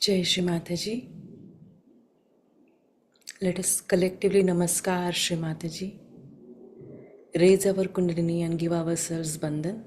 Jai Shri Mataji. Let us collectively namaskar Shri Mataji. Raise our Kundalini and give ourselves Bandhan.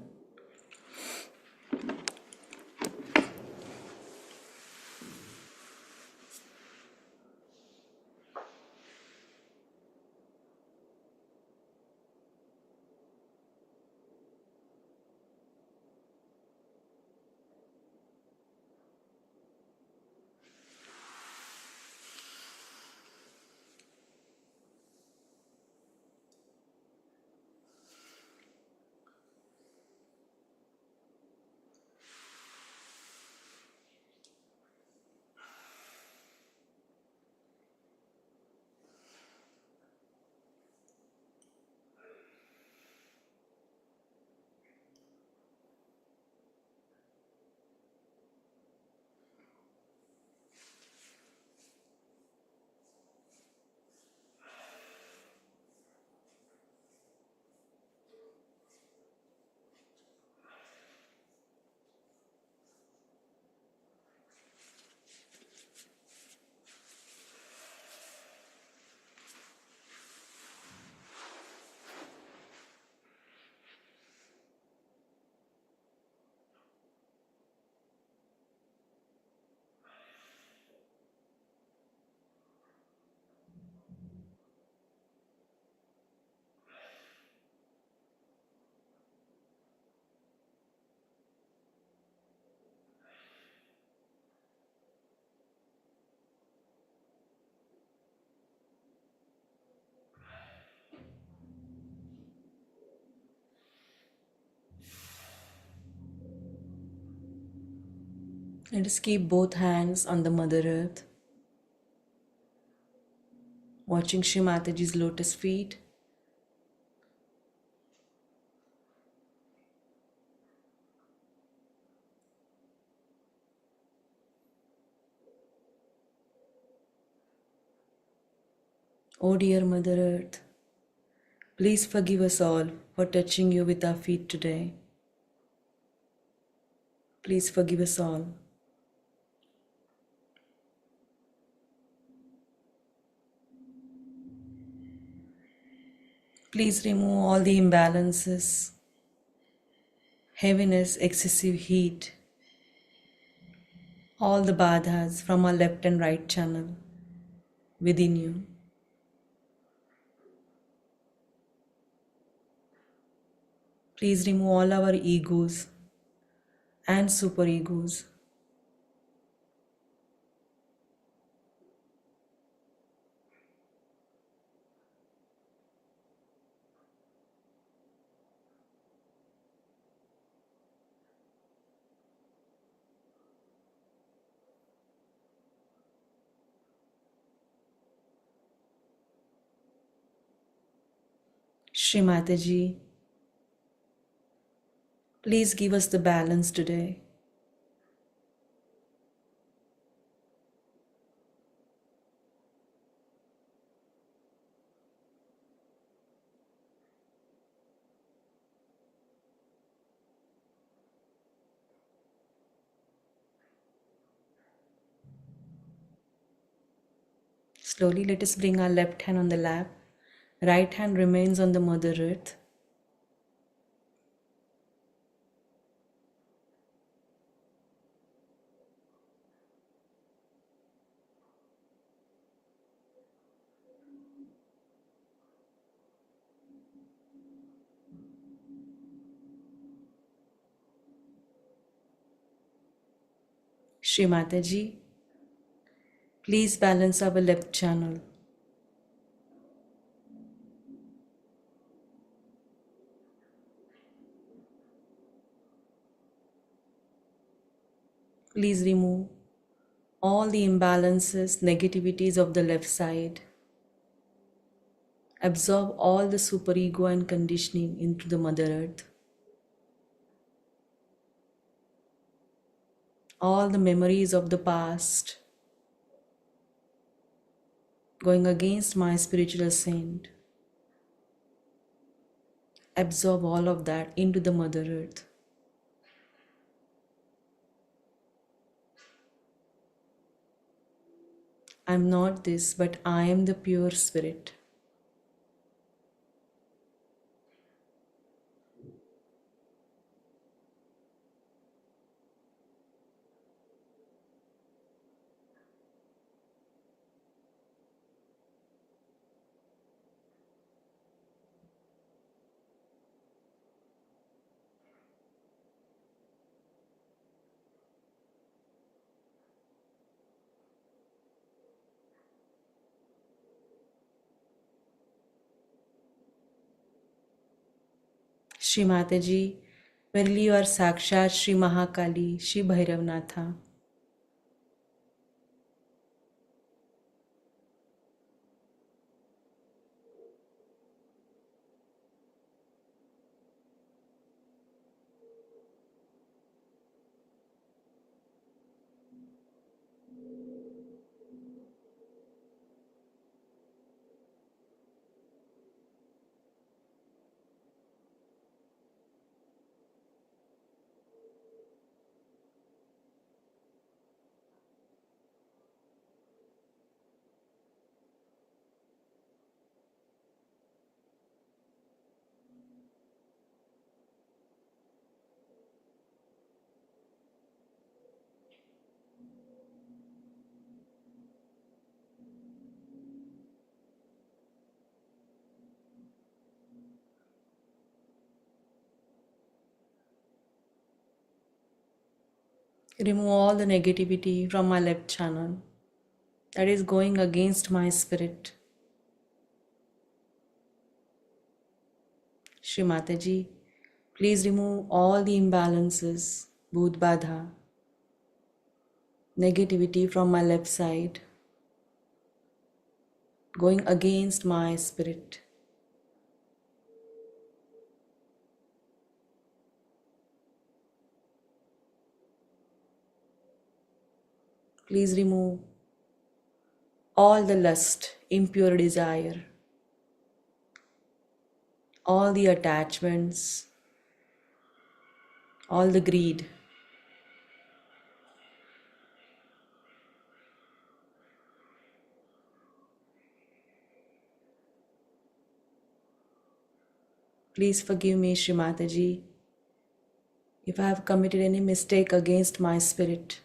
Let us keep both hands on the Mother Earth. watching Shri Mataji's lotus feet. Oh dear Mother Earth, please forgive us all for touching you with our feet today. Please forgive us all. Please remove all the imbalances, heaviness, excessive heat, all the badhas from our left and right channel within you. Please remove all our egos and superegos. Shri Mataji, please give us the balance today. Slowly let us bring our left hand on the lap. Right hand remains on the Mother Earth. Shri Mataji, please balance our left channel. Please remove all the imbalances, negativities of the left side. Absorb all the superego and conditioning into the Mother Earth. All the memories of the past going against my spiritual ascent. Absorb all of that into the Mother Earth. I am not this, but I am the pure spirit. Shri Mataji, verily you are Sakshat Shri Mahakali, Shri Bhairavnatha. Remove all the negativity from my left channel that is going against my spirit. Shri Mataji, please remove all the imbalances, Bhut Badha, negativity from my left side. going against my spirit. Please remove all the lust, impure desire, all the attachments, all the greed. Please forgive me, Shri Mataji, if I have committed any mistake against my spirit.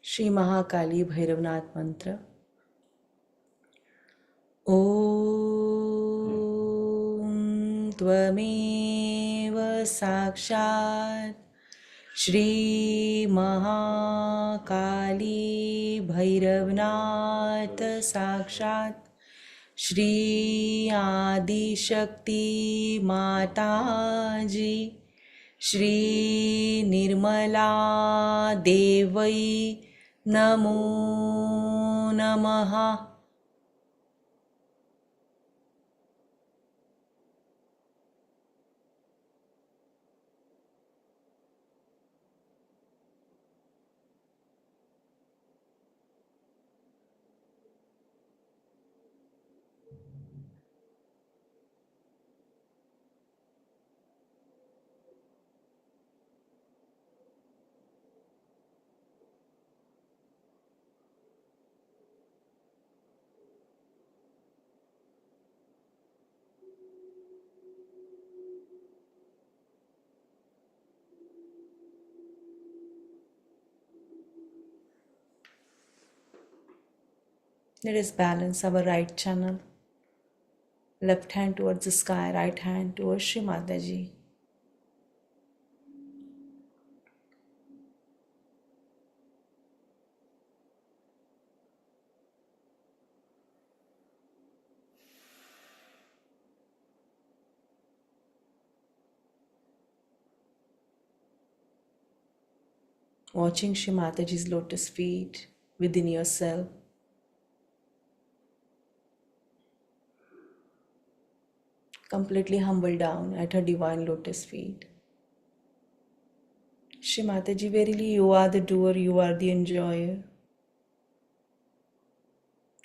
Shri Mahakali Bhairavnath Mantra. ॐ त्वमेव साक्षात् श्रीमहाकाली भैरवनाथ साक्षात् श्री आदिशक्ति माताजी श्री निर्मला देवै नमो नमः. Let us balance our right channel. Left hand towards the sky, right hand towards Shri Mataji. Watching Shri Mataji's lotus feet within yourself. Completely humble down at her divine lotus feet. Shri Mataji, verily you are the doer, you are the enjoyer.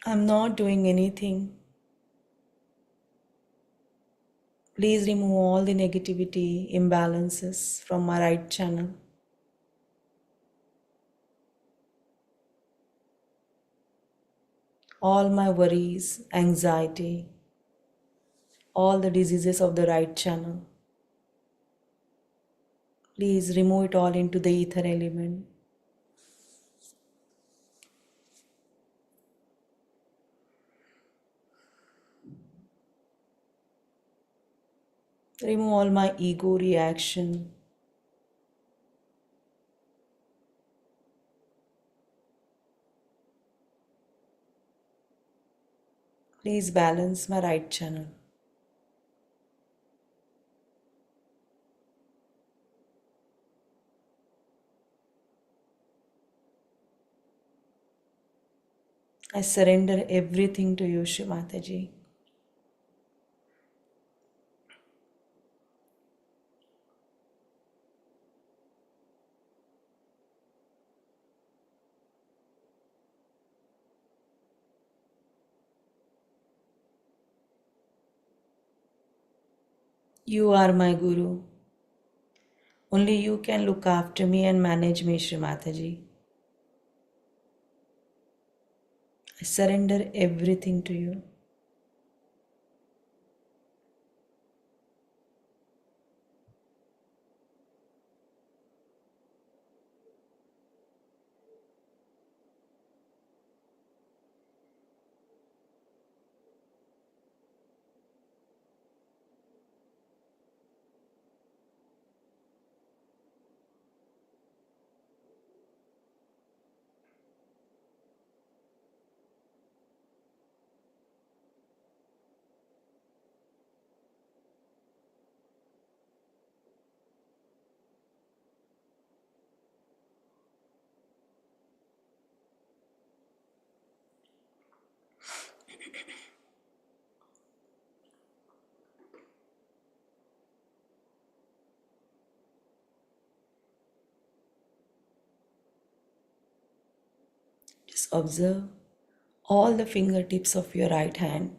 I'm not doing anything. Please remove all the negativity, imbalances from my right channel. All my worries, anxiety, all the diseases of the right channel. Please remove it all into the ether element. Remove all my ego reaction. Please balance my right channel. I surrender everything to you, Shri Mataji. You are my Guru. Only you can look after me and manage me, Shri Mataji. I surrender everything to you. Just observe all the fingertips of your right hand.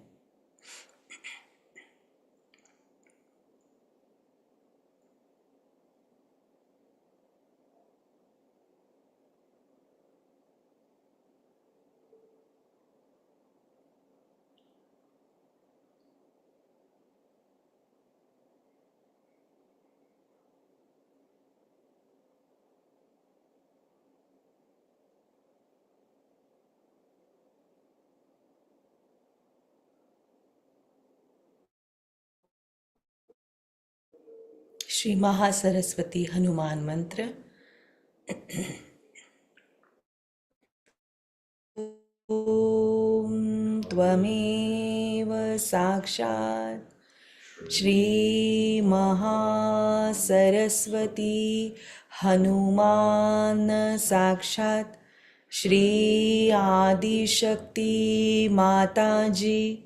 Shri Mahasaraswati Hanuman Mantra. Om Tvameva Sakshat Shri Mahasaraswati Hanuman Sakshat Shri Adi Shakti Mataji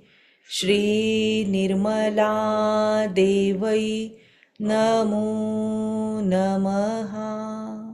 Shri Nirmala Devai Namo Namaha.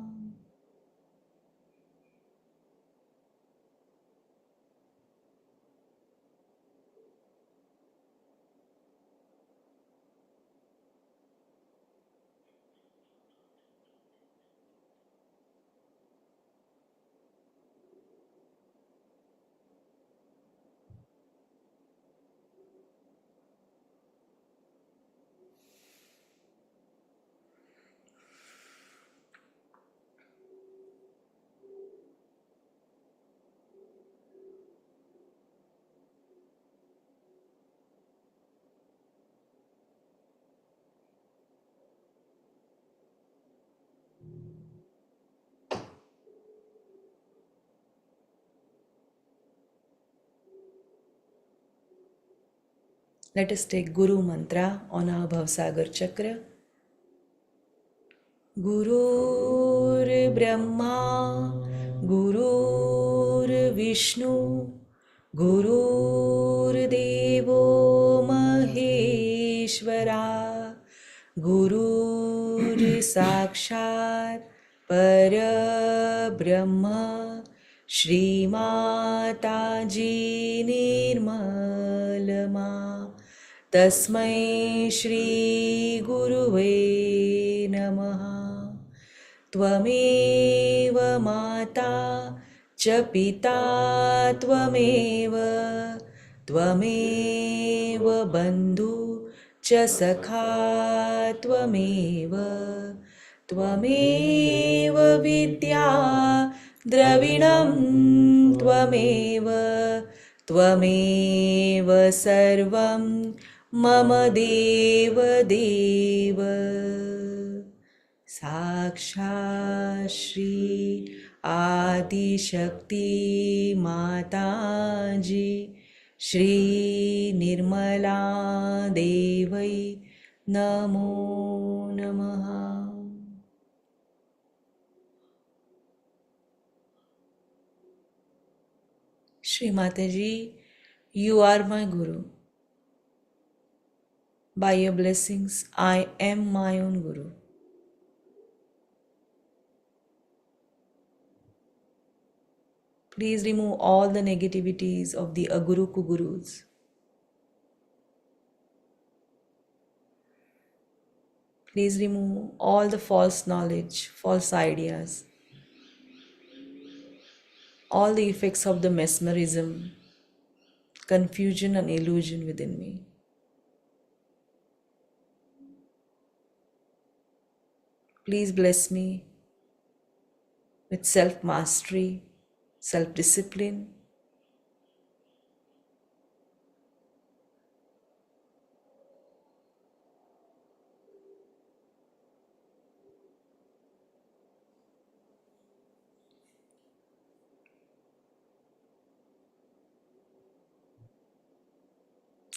Let us take Guru Mantra on our Bhavsagar Chakra. Gurur Brahma, Gurur Vishnu, Gurur Devo Maheshwara, Gurur Sakshat Parabrahma, Shri Mataji Nirmalama. तस्मै श्री गुरुवे नमः. त्वमेव माता च पिता त्वमेव त्वमेव बन्धु च सखा त्वमेव त्वमेव विद्या द्रविणं त्वमेव त्वमेव सर्वं मम देव देव. साक्षात् श्री आदिशक्ति माताजी श्री निर्मला देवै नमो नमः. Shri Mataji, you are my Guru. By your blessings, I am my own Guru. Please remove all the negativities of the Aguru Kugurus. Please remove all the false knowledge, false ideas, all the effects of the mesmerism, confusion and illusion within me. Please bless me with self-mastery, self-discipline.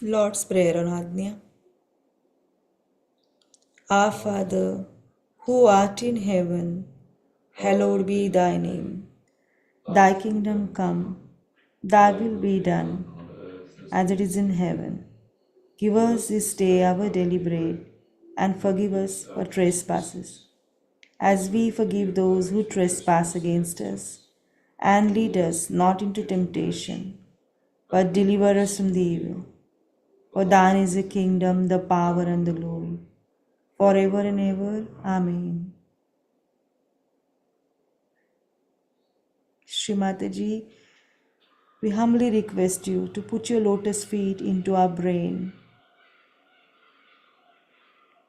Lord's Prayer on Ajna. Our Father, who art in heaven, hallowed be thy name. Thy kingdom come, thy will be done, as it is in heaven. Give us this day our daily bread, and forgive us our trespasses, as we forgive those who trespass against us. And lead us not into temptation, but deliver us from the evil. For thine is the kingdom, the power, and the glory, forever and ever. Amen. Shri Mataji, we humbly request you to put your lotus feet into our brain.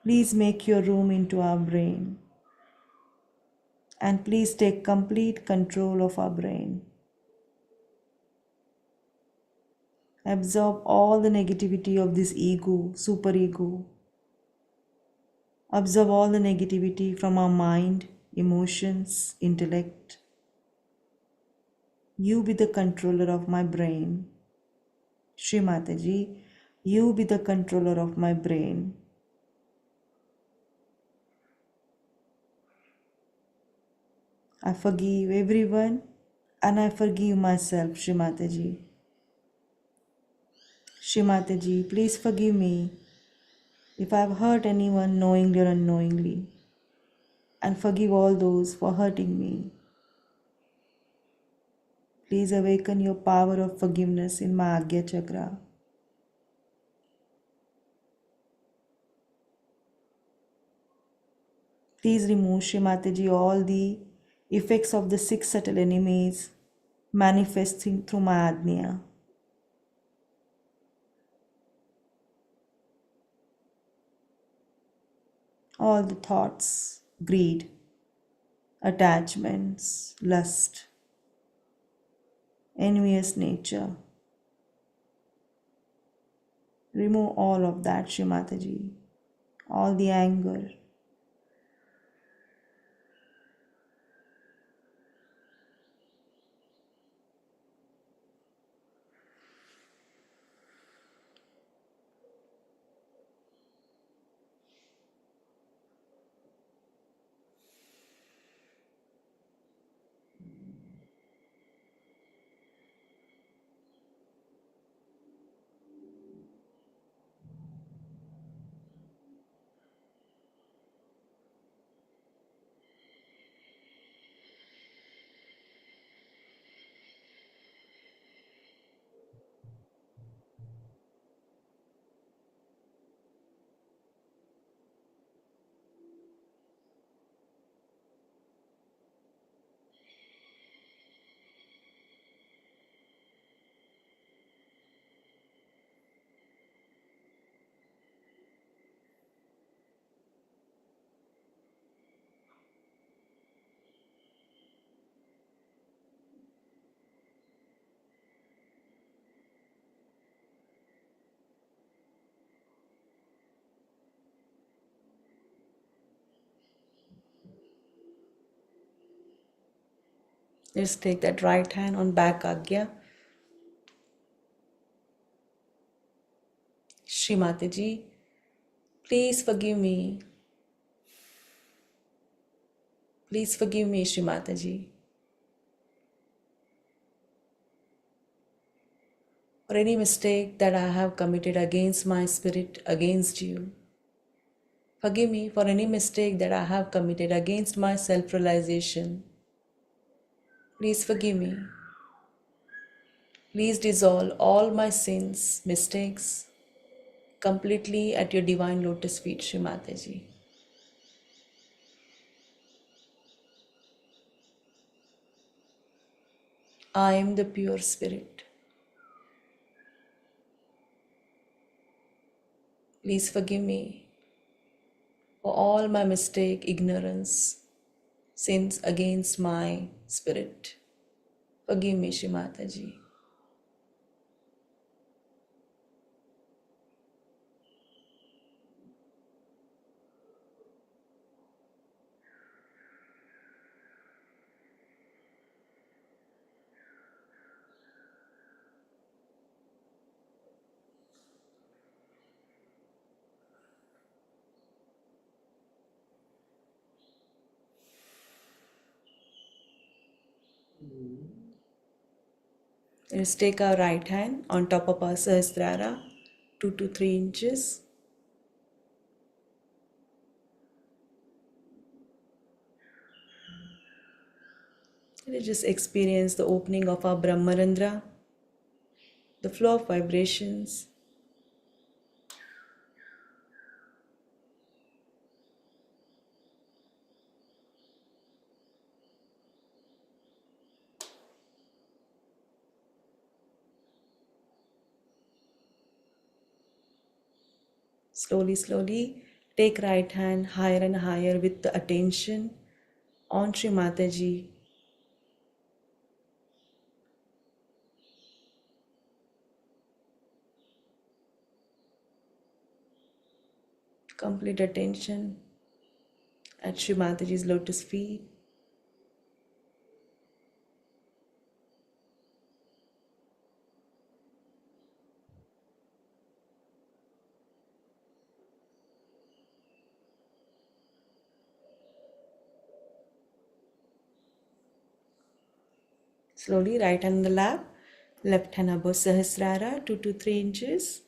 Please make your room into our brain. And please take complete control of our brain. Absorb all the negativity of this ego, superego. Absorb all the negativity from our mind, emotions, intellect. You be the controller of my brain. Shri Mataji, you be the controller of my brain. I forgive everyone and I forgive myself, Shri Mataji. Shri Mataji, please forgive me if I have hurt anyone knowingly or unknowingly, and forgive all those for hurting me. Please awaken your power of forgiveness in my Agya Chakra. Please remove, Shri Mataji, all the effects of the six subtle enemies manifesting through my Agnya. All the thoughts, greed, attachments, lust, envious nature. Remove all of that, Shri Mataji. All the anger. Just take that right hand on back Agya. Shri Mataji, please forgive me. Please forgive me, Shri Mataji. For any mistake that I have committed against my spirit, against you. Forgive me for any mistake that I have committed against my self-realization. Please forgive me. Please dissolve all my sins, mistakes, completely at your divine lotus feet, Shri Mataji. I am the pure spirit. Please forgive me for all my mistake, ignorance, sins against my spirit. Forgive me, Shri Mataji. Let's take our right hand on top of our Sahasrara, 2 to 3 inches. Let's just experience the opening of our Brahmarandra, the flow of vibrations. Slowly, slowly, take right hand higher and higher with the attention on Shri Mataji. Complete attention at Shri Mataji's lotus feet. Slowly, right hand on the lap, left hand above Sahasrara, 2 to 3 inches.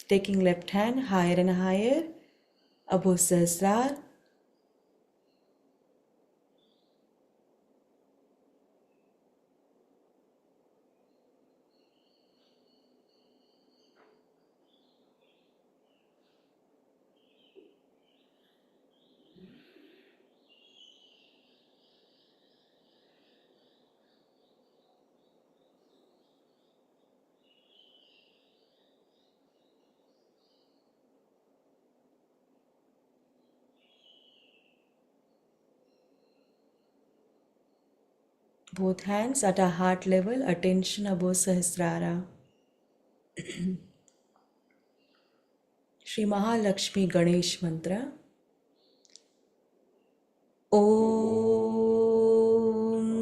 Taking left hand higher and higher above Sahasrara. Both hands at our heart level, attention above Sahasrara. Shri Mahalakshmi Ganesh Mantra. Om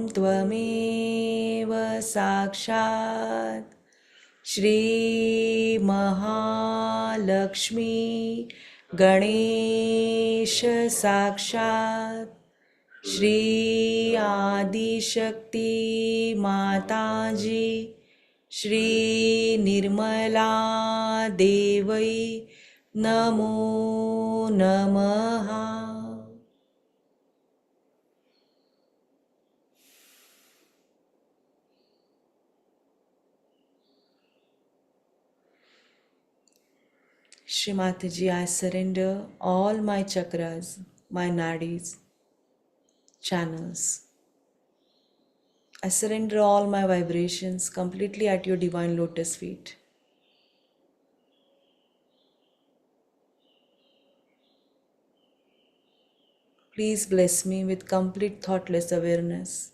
Tvameva Sakshat Shri Mahalakshmi Ganesha Sakshat Shri Adi Shakti Mataji Shri Nirmala Devai Namo Namaha. Shri Mataji, I surrender all my chakras, my nadis, channels. I surrender all my vibrations completely at your divine lotus feet. Please bless me with complete thoughtless awareness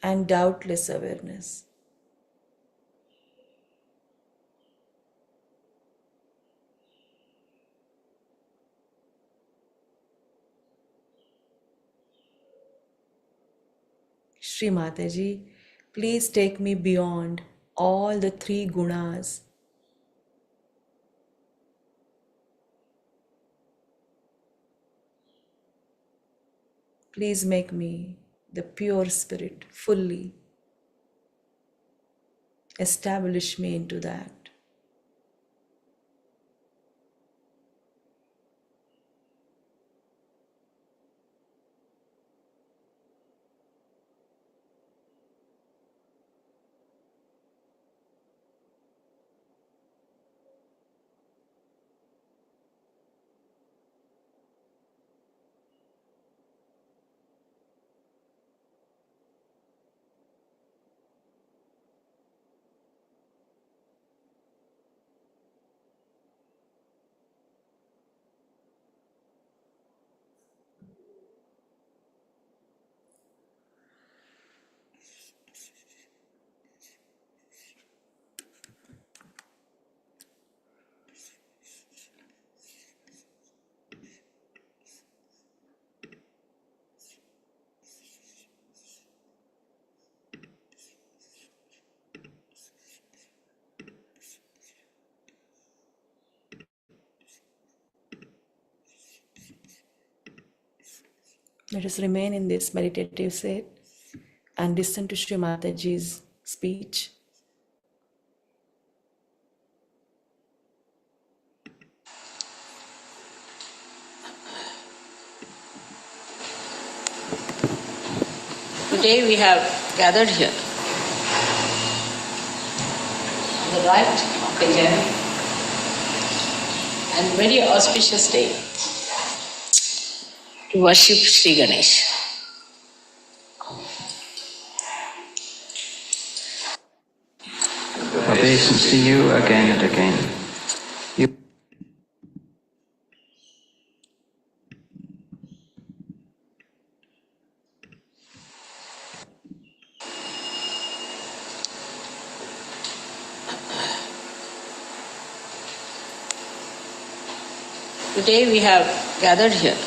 and doubtless awareness. Shri Mataji, please take me beyond all the three gunas. Please make me the pure spirit fully. Establish me into that. Let us remain in this meditative state and listen to Shri Mataji's speech. Today we have gathered here on the right of the journey and very auspicious day to worship Sri Ganesha. Obeisance to you again and again. Today we have gathered here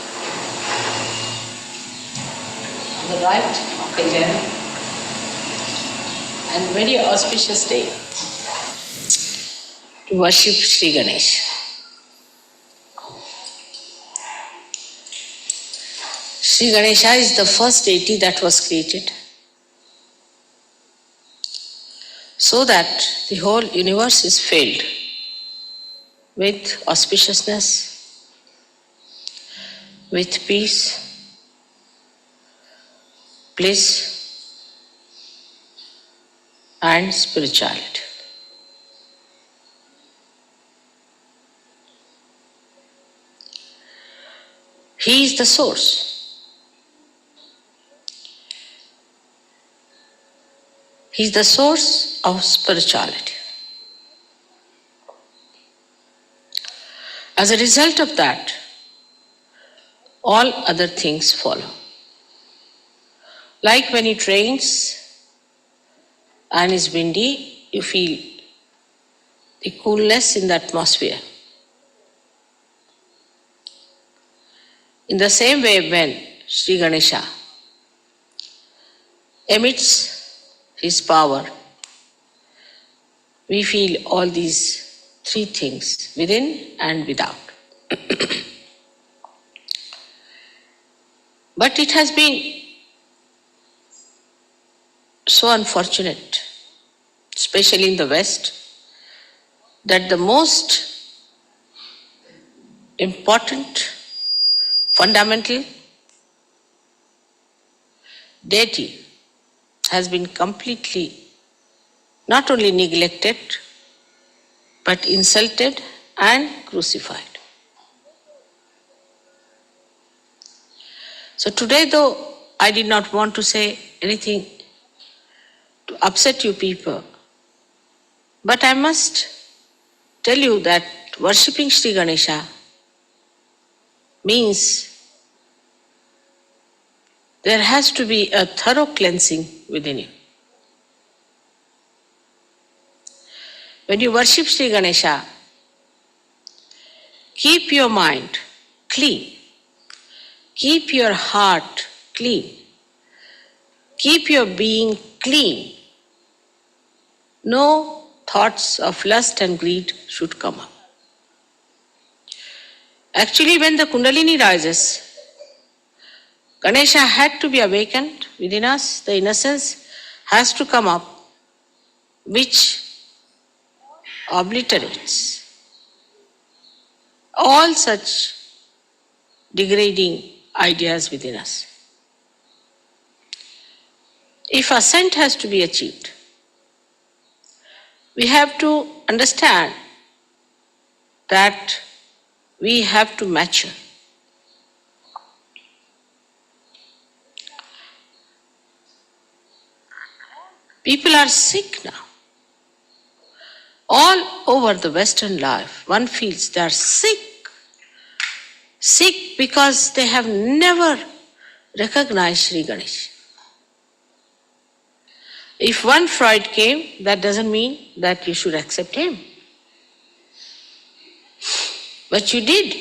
on the right of the journey and very auspicious day to worship Sri Ganesha. Sri Ganesha is the first deity that was created so that the whole universe is filled with auspiciousness, with peace, bliss, and spirituality. He is the source. He is the source of spirituality. As a result of that, all other things follow. Like when it rains and is windy, you feel the coolness in the atmosphere. In the same way, when Sri Ganesha emits his power, we feel all these three things within and without. But it has been so unfortunate, especially in the West, that the most important, fundamental deity has been completely not only neglected, but insulted and crucified. So today, though I did not want to say anything to upset you people, but I must tell you that worshipping Sri Ganesha means there has to be a thorough cleansing within you. When you worship Sri Ganesha, keep your mind clean, keep your heart clean, Keep your being clean. No thoughts of lust and greed should come up. Actually, when the Kundalini rises, Ganesha had to be awakened within us. The innocence has to come up, which obliterates all such degrading ideas within us. If ascent has to be achieved, we have to understand that we have to mature. People are sick now. All over the Western life, one feels they are sick. Sick because they have never recognized Shri Ganesha. If one Freud came, that doesn't mean that you should accept him. But you did.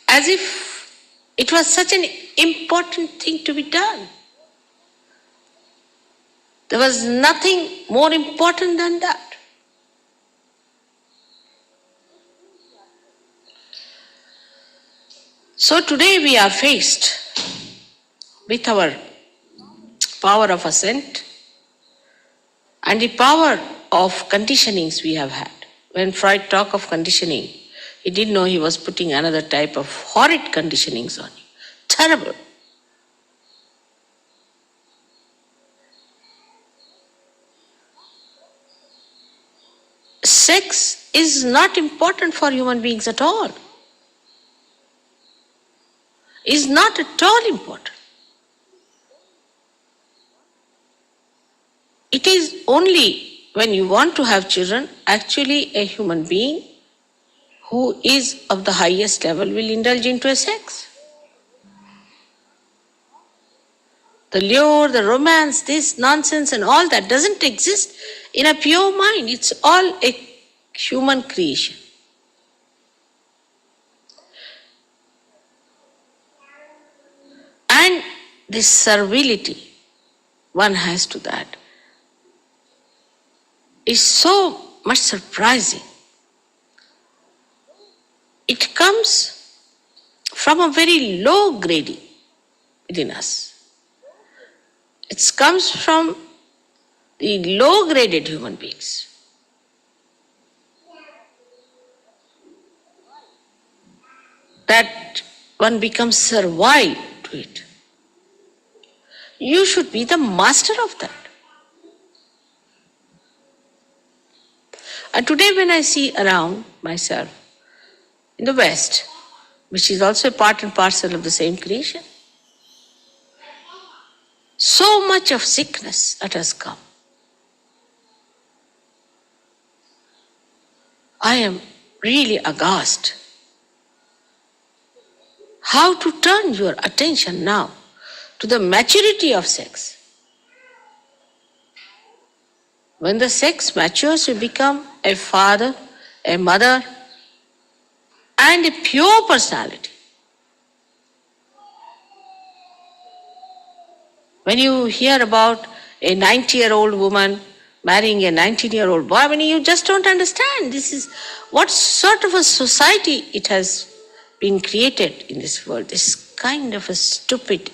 As if it was such an important thing to be done. There was nothing more important than that. So today we are faced with our power of ascent and the power of conditionings we have had. When Freud talked of conditioning, he didn't know he was putting another type of horrid conditionings on you. Terrible. Sex is not important for human beings at all. Is not at all important. It is only when you want to have children, actually a human being who is of the highest level will indulge into a sex. The lure, the romance, this nonsense and all that doesn't exist in a pure mind. It's all a human creation. And this servility one has to that is so much surprising. It comes from a very low grading within us. It comes from the low graded human beings. That one becomes servile to it. You should be the master of that. And today when I see around myself in the West, which is also a part and parcel of the same creation, so much of sickness that has come. I am really aghast. How to turn your attention now to the maturity of sex. When the sex matures, you become a father, a mother, and a pure personality. When you hear about a 90-year-old woman marrying a 19-year-old boy, you just don't understand. This is what sort of a society it has been created in this world. This kind of a stupid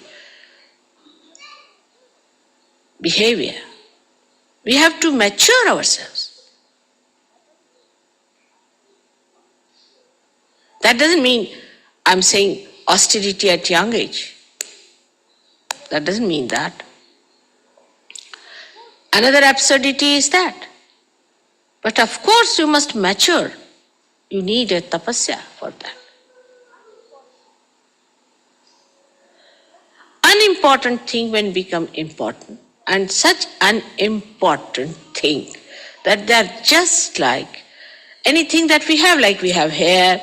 behavior. We have to mature ourselves. That doesn't mean I'm saying austerity at young age. That doesn't mean that. Another absurdity is that. But of course you must mature. You need a tapasya for that. Unimportant thing when become important, and such an important thing that they are just like anything that we have, like we have hair.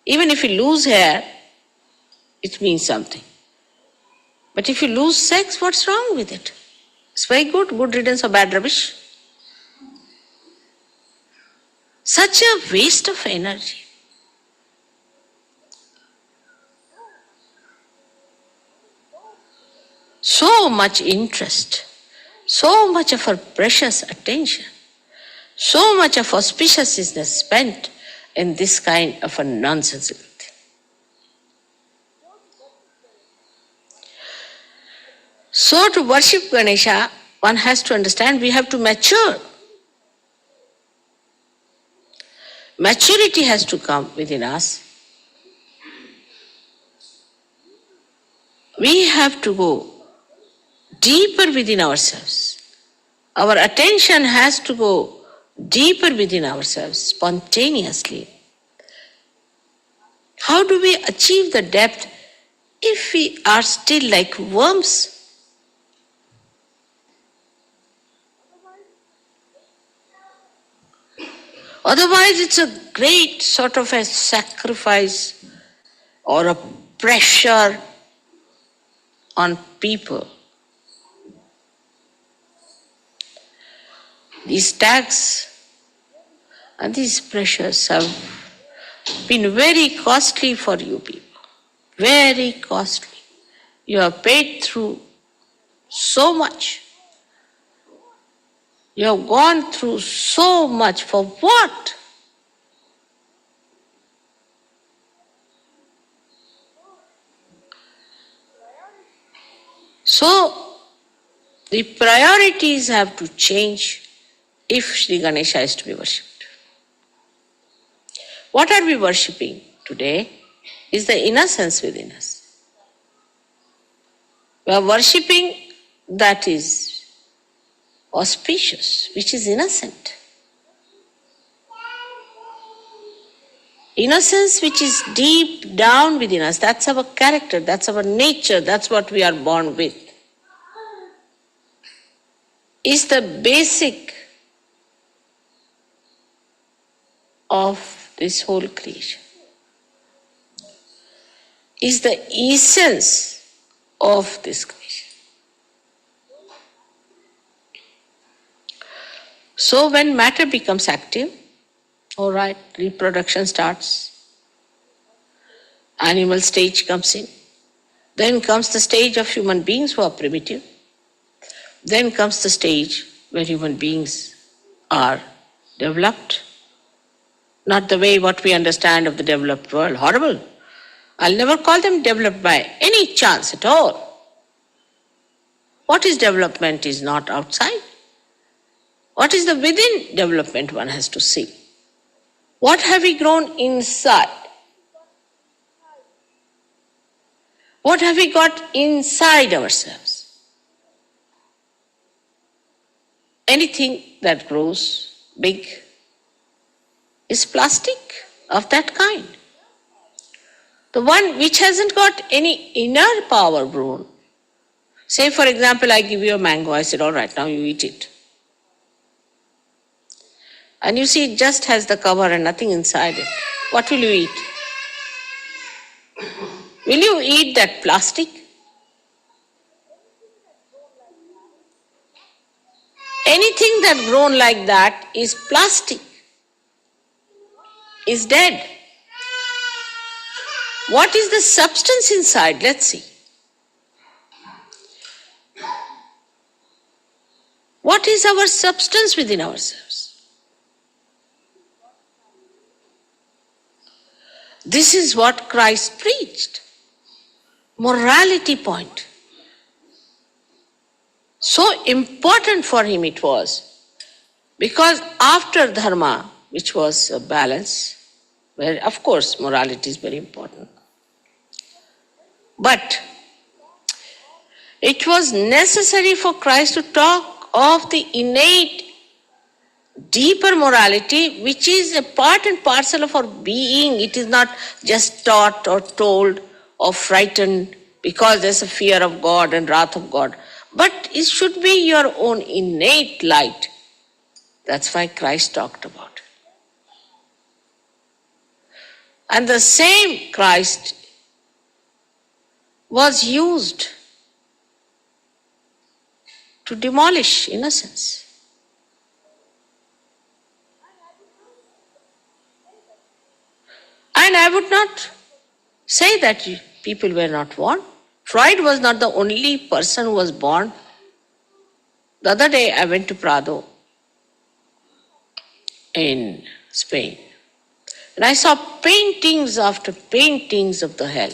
Even if you lose hair, it means something. But if you lose sex, what's wrong with it? It's very good, good riddance of bad rubbish. Such a waste of energy. so much interest, so much of our precious attention, so much of auspiciousness spent in this kind of a nonsensical thing. So to worship Ganesha, one has to understand we have to mature. Maturity has to come within us. We have to go deeper within ourselves. Our attention has to go deeper within ourselves spontaneously. How do we achieve the depth if we are still like worms? Otherwise, it's a great sort of a sacrifice or a pressure on people. These tags and these pressures have been very costly for you people. Very costly. You have paid through so much. You have gone through so much for what? So, the priorities have to change if Shri Ganesha is to be worshipped. What are we worshipping today is the innocence within us. We are worshipping that is auspicious, which is innocent. Innocence which is deep down within us, that's our character, that's our nature, that's what we are born with, is the basic of this whole creation, is the essence of this creation. So when matter becomes active, all right, reproduction starts, animal stage comes in, then comes the stage of human beings who are primitive, then comes the stage where human beings are developed, not the way what we understand of the developed world, horrible. I'll never call them developed by any chance at all. What is development is not outside. What is the within development one has to see. What have we grown inside? What have we got inside ourselves? Anything that grows big is plastic of that kind. The one which hasn't got any inner power grown. Say, for example, I give you a mango. I said, all right, now you eat it. And you see, it just has the cover and nothing inside it. What will you eat? Will you eat that plastic? Anything that grown like that is plastic, is dead. What is the substance inside? Let's see. What is our substance within ourselves? This is what Christ preached. Morality point. So important for him it was. Because after dharma, which was a balance, where of course morality is very important, but it was necessary for Christ to talk of the innate, deeper morality, which is a part and parcel of our being. It is not just taught or told or frightened because there's a fear of God and wrath of God. But it should be your own innate light. That's why Christ talked about it. And the same Christ was used to demolish innocence. And I would not say that people were not born. Freud was not the only person who was born. The other day I went to Prado in Spain, and I saw paintings after paintings of the hell.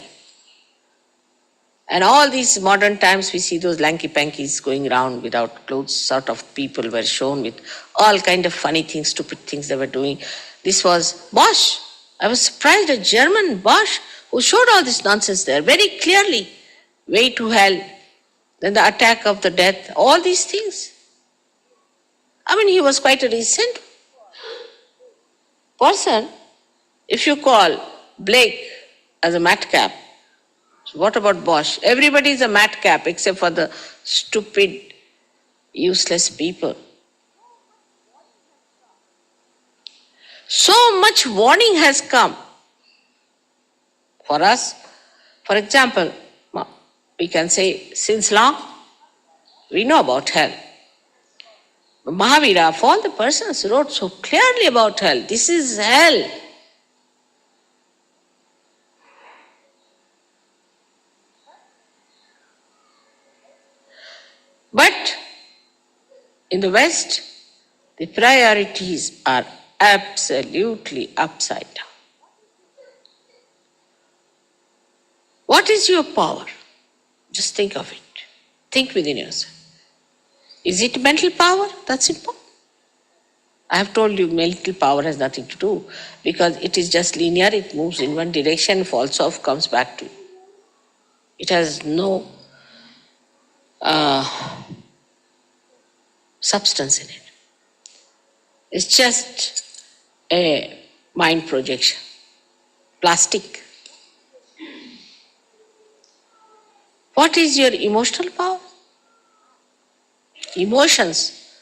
And all these modern times we see those lanky pankies going around without clothes, sort of people were shown with all kind of funny things, stupid things they were doing. This was Bosch. I was surprised, a German Bosch who showed all this nonsense there very clearly. Way to hell, then the attack of the death, all these things. I mean, he was quite a recent person. If you call Blake as a madcap, so what about Bosch? Everybody is a madcap except for the stupid, useless people. So much warning has come for us. For example, we can say since long, we know about hell. Mahavira, of all the persons, wrote so clearly about hell. This is hell. But in the West, the priorities are absolutely upside down. What is your power? Just think of it. Think within yourself. Is it mental power? That's important. I have told you mental power has nothing to do because it is just linear, it moves in one direction, falls off, comes back to you. It has no substance in it. It's just a mind projection, plastic. What is your emotional power? Emotions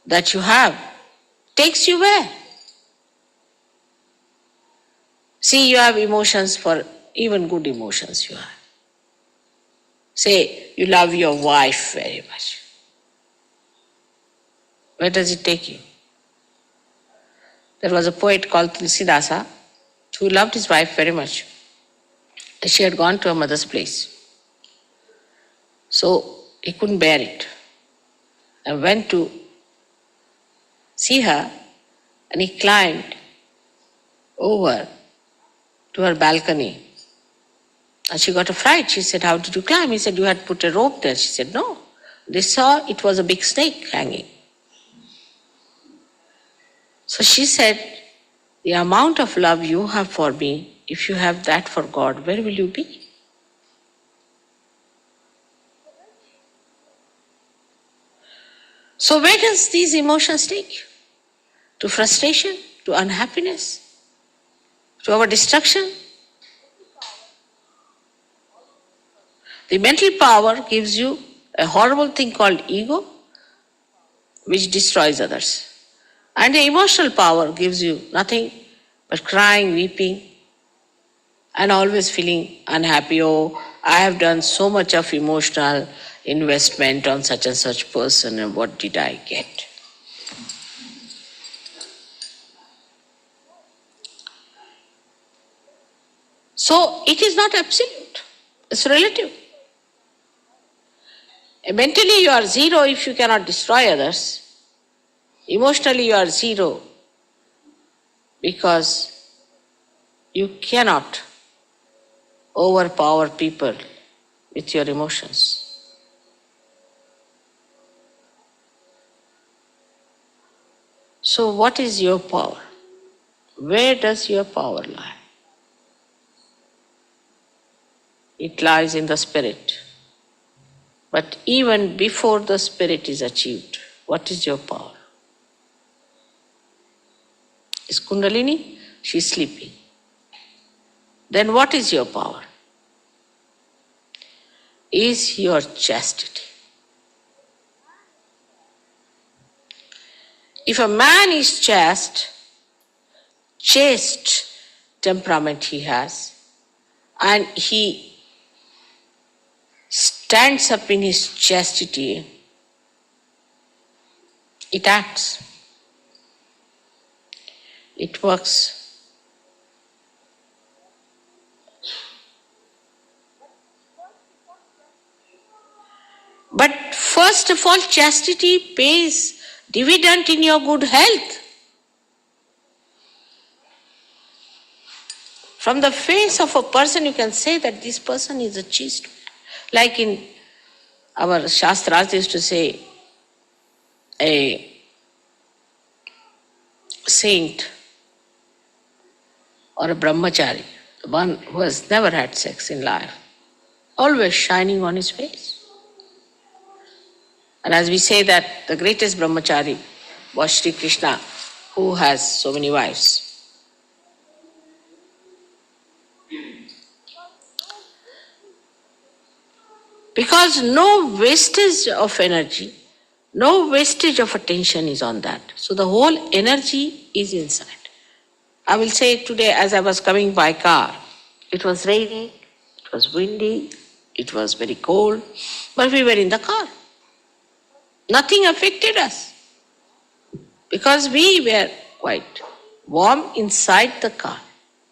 that you have takes you where? See, you have emotions for even good emotions you have. Say, you love your wife very much. Where does it take you? There was a poet called Tulsidasa who loved his wife very much. She had gone to her mother's place. So he couldn't bear it and went to see her, and he climbed over to her balcony. And she got a fright. She said, "How did you climb?" He said, "You had put a rope there." She said, "No." They saw it was a big snake hanging. So she said, "The amount of love you have for me, if you have that for God, where will you be?" So where does these emotions take you? To frustration, to unhappiness, to our destruction. The mental power gives you a horrible thing called ego, which destroys others. And the emotional power gives you nothing but crying, weeping, and always feeling unhappy. Oh, I have done so much of emotional investment on such and such person, and what did I get? So it is not absolute, it's relative. Mentally you are zero if you cannot destroy others. Emotionally you are zero because you cannot overpower people with your emotions. So what is your power? Where does your power lie? It lies in the spirit. But even before the spirit is achieved, what is your power? Is Kundalini? She is sleeping. Then what is your power? Is your chastity. If a man is chaste temperament he has, and he stands up in his chastity, it acts, it works. But first of all, chastity pays dividend in your good health. From the face of a person, you can say that this person is a chaste man. Like in our Shastras, they used to say, a saint or a brahmachari, one who has never had sex in life, always shining on his face. And as we say that the greatest brahmachari was Shri Krishna, who has so many wives. Because no wastage of energy, no wastage of attention is on that. So the whole energy is inside. I will say today, as I was coming by car, it was raining, it was windy, it was very cold, but we were in the car. Nothing affected us because we were quite warm inside the car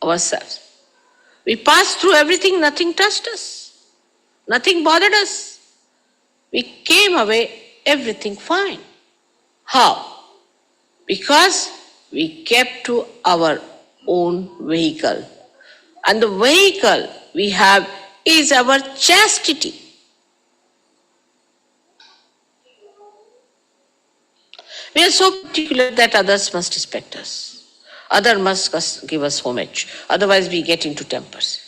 ourselves. We passed through everything, nothing touched us, nothing bothered us. We came away, everything fine. How? Because we kept to our own vehicle. And the vehicle we have is our chastity. We are so particular that others must respect us. Others must give us homage. Otherwise we get into tempers.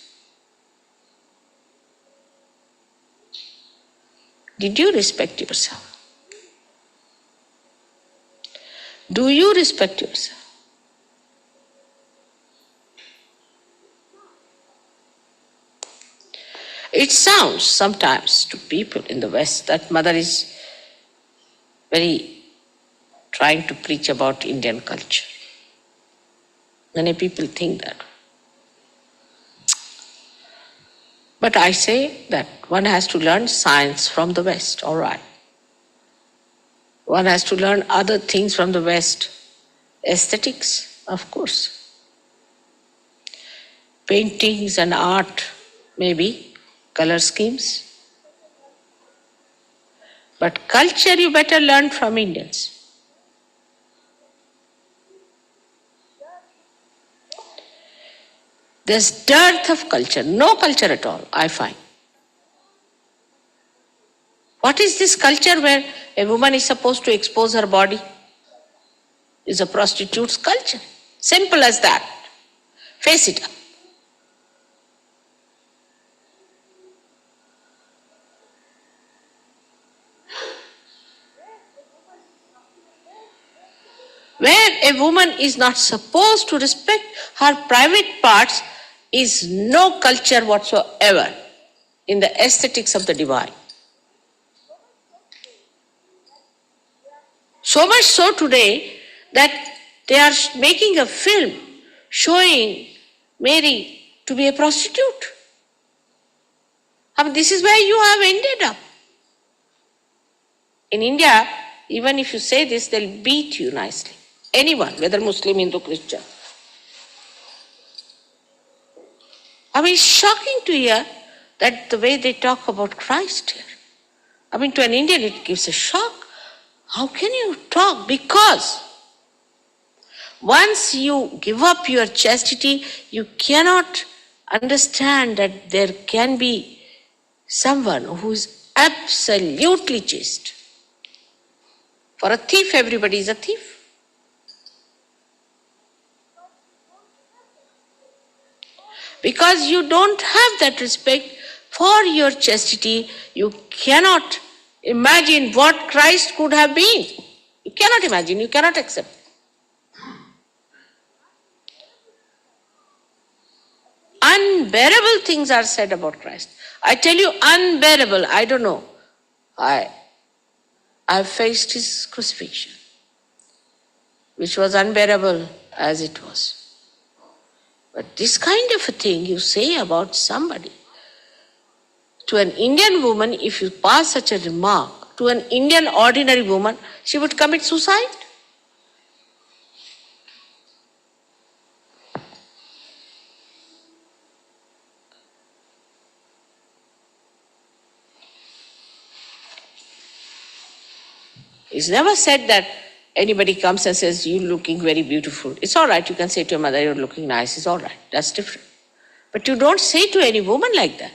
Did you respect yourself? Do you respect yourself? It sounds sometimes to people in the West that Mother is very trying to preach about Indian culture. Many people think that. But I say that one has to learn science from the West, all right. One has to learn other things from the West. Aesthetics, of course. Paintings and art, maybe, color schemes. But culture you better learn from Indians. There's dearth of culture, no culture at all, I find. What is this culture where a woman is supposed to expose her body? Is a prostitute's culture. Simple as that. Face it up. Where a woman is not supposed to respect her private parts is no culture whatsoever in the aesthetics of the divine. So much so today that they are making a film showing Mary to be a prostitute. I mean, this is where you have ended up. In India, even if you say this, they'll beat you nicely. Anyone, whether Muslim, Hindu, Christian. I mean, it's shocking to hear that the way they talk about Christ here. I mean, to an Indian, it gives a shock. How can you talk? Because once you give up your chastity, you cannot understand that there can be someone who is absolutely chaste. For a thief, everybody is a thief. Because you don't have that respect for your chastity, you cannot imagine what Christ could have been. You cannot imagine, you cannot accept. Unbearable things are said about Christ. I tell you, unbearable. I don't know. I've faced his crucifixion, which was unbearable as it was. But this kind of a thing you say about somebody, to an Indian woman, if you pass such a remark, to an Indian ordinary woman, she would commit suicide. It's never said that anybody comes and says, you're looking very beautiful. It's all right, you can say to your mother, you're looking nice, it's all right, that's different. But you don't say to any woman like that.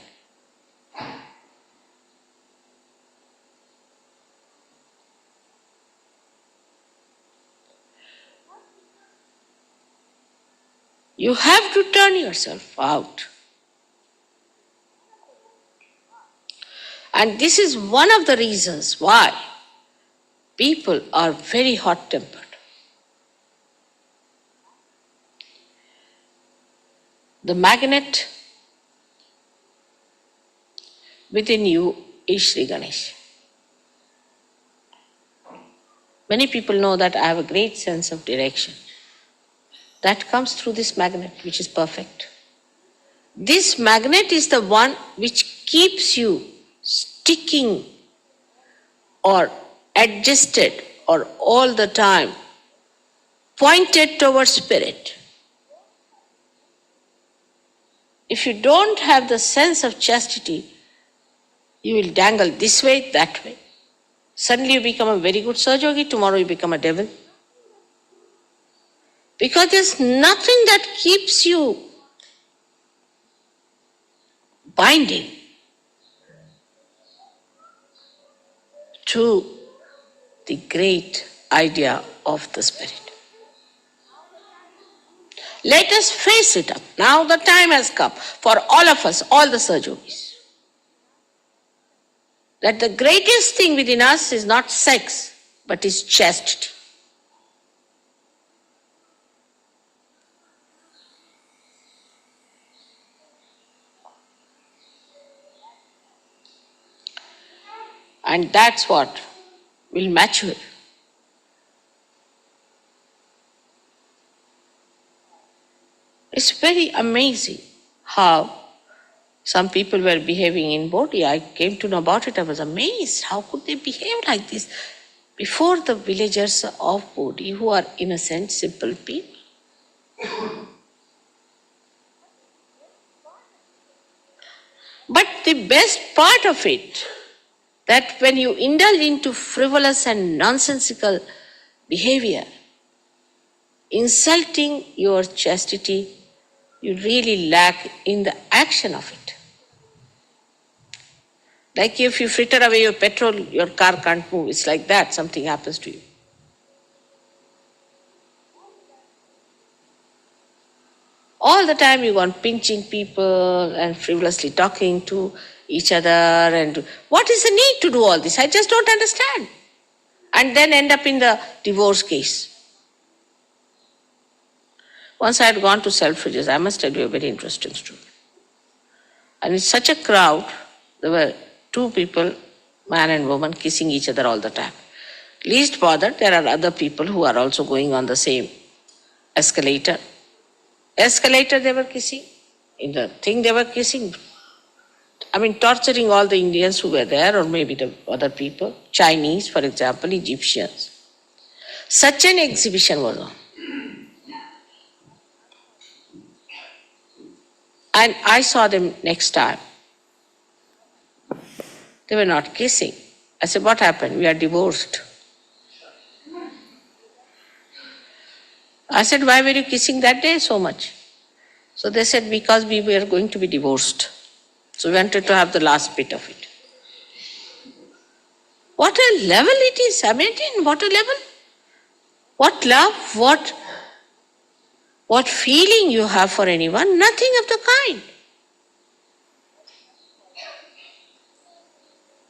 You have to turn yourself out. And this is one of the reasons why people are very hot-tempered. The magnet within you is Shri Ganesha. Many people know that I have a great sense of direction. That comes through this magnet, which is perfect. This magnet is the one which keeps you sticking or adjusted or all the time pointed towards spirit. If you don't have the sense of chastity, you will dangle this way, that way. Suddenly you become a very good Sahajogi, tomorrow you become a devil. Because there's nothing that keeps you binding to the great idea of the spirit. Let us face it up. Now the time has come for all of us, all the Sahajogis, that the greatest thing within us is not sex, but is chastity. And that's what will mature. It's very amazing how some people were behaving in Bodhi. I came to know about it, I was amazed. How could they behave like this before the villagers of Bodhi, who are innocent, simple people? But the best part of it, that when you indulge into frivolous and nonsensical behavior, insulting your chastity, you really lack in the action of it. Like if you fritter away your petrol, your car can't move. It's like that, something happens to you. All the time you go on pinching people and frivolously talking to each other. And what is the need to do all this? I just don't understand. And then end up in the divorce case. Once I had gone to Selfridges, I must tell you a very interesting story. And in such a crowd, there were two people, man and woman, kissing each other all the time. Least bothered, there are other people who are also going on the same escalator. Escalator they were kissing, in the thing they were kissing. I mean, torturing all the Indians who were there, or maybe the other people, Chinese, for example, Egyptians. Such an exhibition was on. And I saw them next time. They were not kissing. I said, what happened? We are divorced. I said, why were you kissing that day so much? So they said, because we were going to be divorced. So we wanted to have the last bit of it. What a level it is, imagine, what a level. What love, what feeling you have for anyone, nothing of the kind.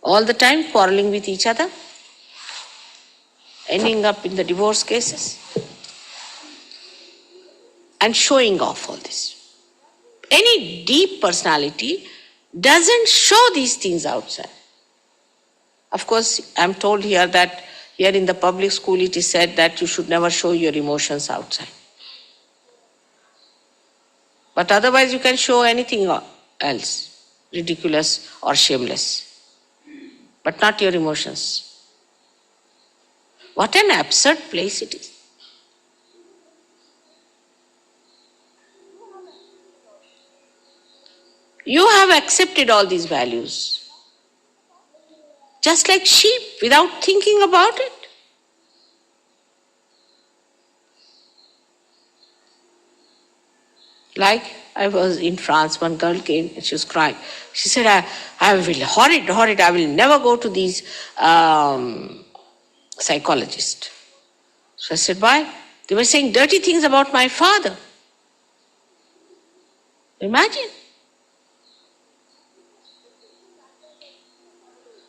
All the time quarreling with each other, ending up in the divorce cases, and showing off all this. Any deep personality doesn't show these things outside. Of course, I'm told here that here in the public school it is said that you should never show your emotions outside. But otherwise you can show anything else, ridiculous or shameless, but not your emotions. What an absurd place it is. You have accepted all these values, just like sheep, without thinking about it. Like I was in France, one girl came and she was crying. She said, I will, horrid, I will never go to these psychologists. So I said, why? They were saying dirty things about my father. Imagine.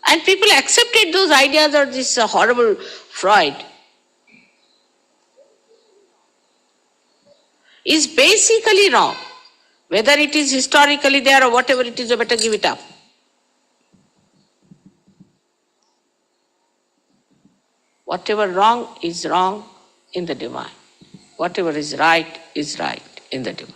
And people accepted those ideas of this horrible Freud. Is basically wrong. Whether it is historically there or whatever it is, you better give it up. Whatever wrong is wrong in the divine. Whatever is right in the divine.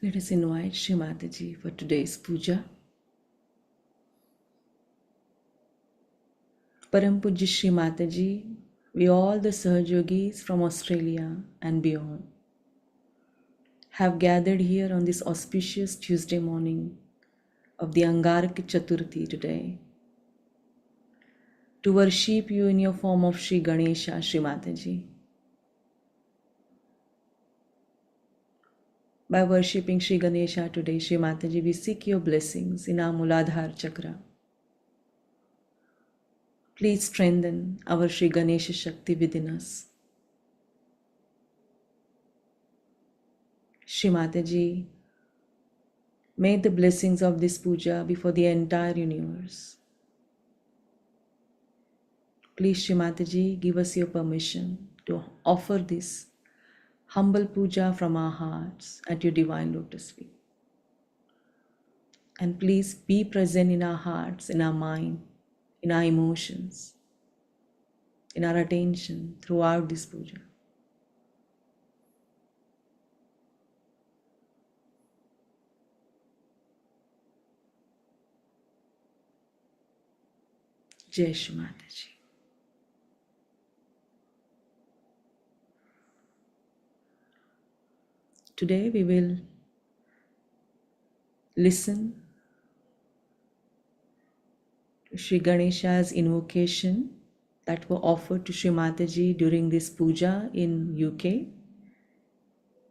Let us invite Shri Mataji for today's puja. Param Pujya Shri Mataji, we all the Sahajogis from Australia and beyond have gathered here on this auspicious Tuesday morning of the Angarak Chaturthi today to worship you in your form of Shri Ganesha, Shri Mataji. By worshipping Shri Ganesha today, Shri Mataji, we seek your blessings in our Muladhara Chakra. Please strengthen our Shri Ganesha Shakti within us. Shri Mataji, may the blessings of this puja be for the entire universe. Please, Shri Mataji, give us your permission to offer this humble puja from our hearts at your divine lotus feet. And please be present in our hearts, in our mind, in our emotions, in our attention throughout this puja. Jai Shri Mataji. Today we will listen to Shri Ganesha's invocation that were offered to Shri Mataji during this puja in UK.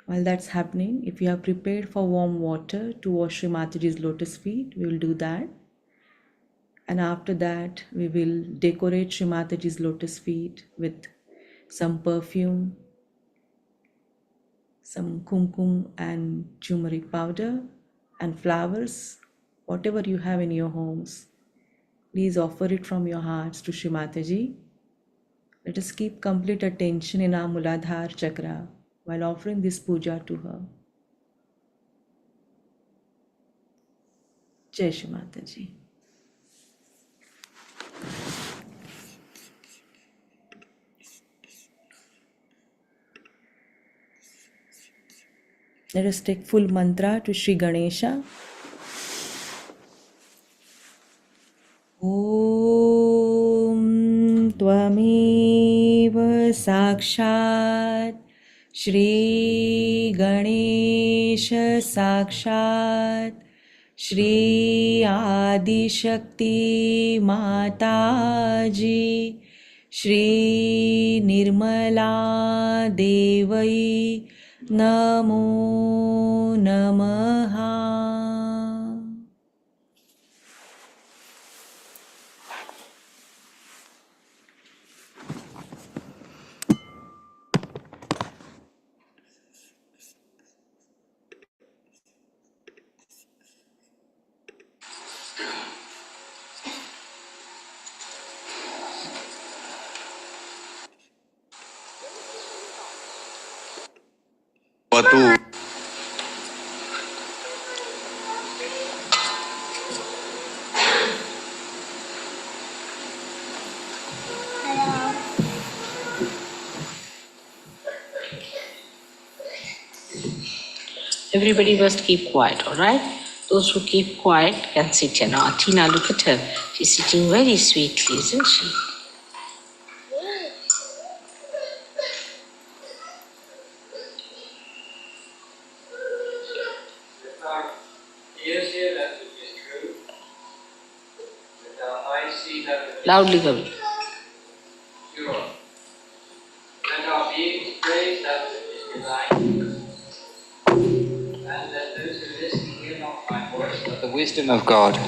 While that's happening, if you have prepared for warm water to wash Shri Mataji's lotus feet, we will do that. And after that, we will decorate Shri Mataji's lotus feet with some perfume, some kumkum and turmeric powder and flowers, whatever you have in your homes. Please offer it from your hearts to Shri Mataji. Let us keep complete attention in our Muladhara Chakra while offering this puja to her. Jai Shri Mataji. Let us take full mantra to Shri Ganesha. Om Tvameva Sakshat Shri Ganesha Sakshat Shri Adi Shakti Mataji Shri Nirmala Devai Namo Namaha. Everybody must keep quiet, all right? Those who keep quiet can sit here. Now, Athena, look at her. She's sitting very sweetly, isn't she? Loudly, Kavi. Let our beings praise that which is divine, and let those who listen hear not my voice, but the wisdom of God.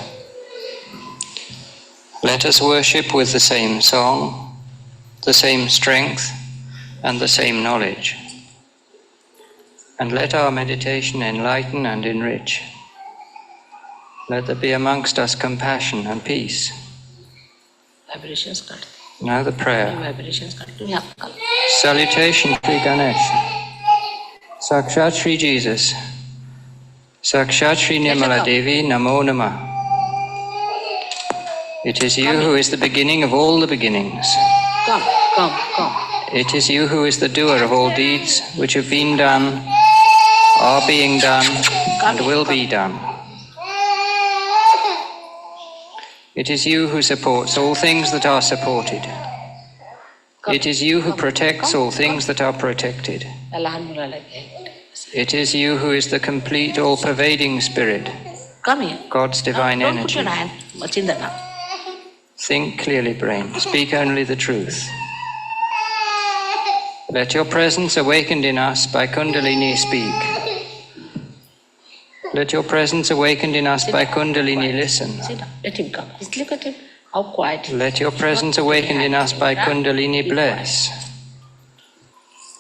Let us worship with the same song, the same strength, and the same knowledge. And let our meditation enlighten and enrich. Let there be amongst us compassion and peace. Vibrations cut. Now the prayer. Vibrations cut. Yeah. Salutation Shri Ganesha. Sakshat Shri Jesus. Sakshat Shri Nirmala Devi Namo Namah. It is you who is the beginning of all the beginnings. Come. It is you who is the doer of all deeds which have been done, are being done, and will be done. It is you who supports all things that are supported. It is you who protects all things that are protected. It is you who is the complete, all-pervading Spirit, Come here. God's divine Don't energy. put your hand. Machindana. Think clearly, brain. Speak only the truth. Let your presence awakened in us by Kundalini speak. Let your presence awakened in us by Kundalini listen. Sit down. Let him come. Just look at him. How quiet. Let your presence awakened in us by Kundalini bless.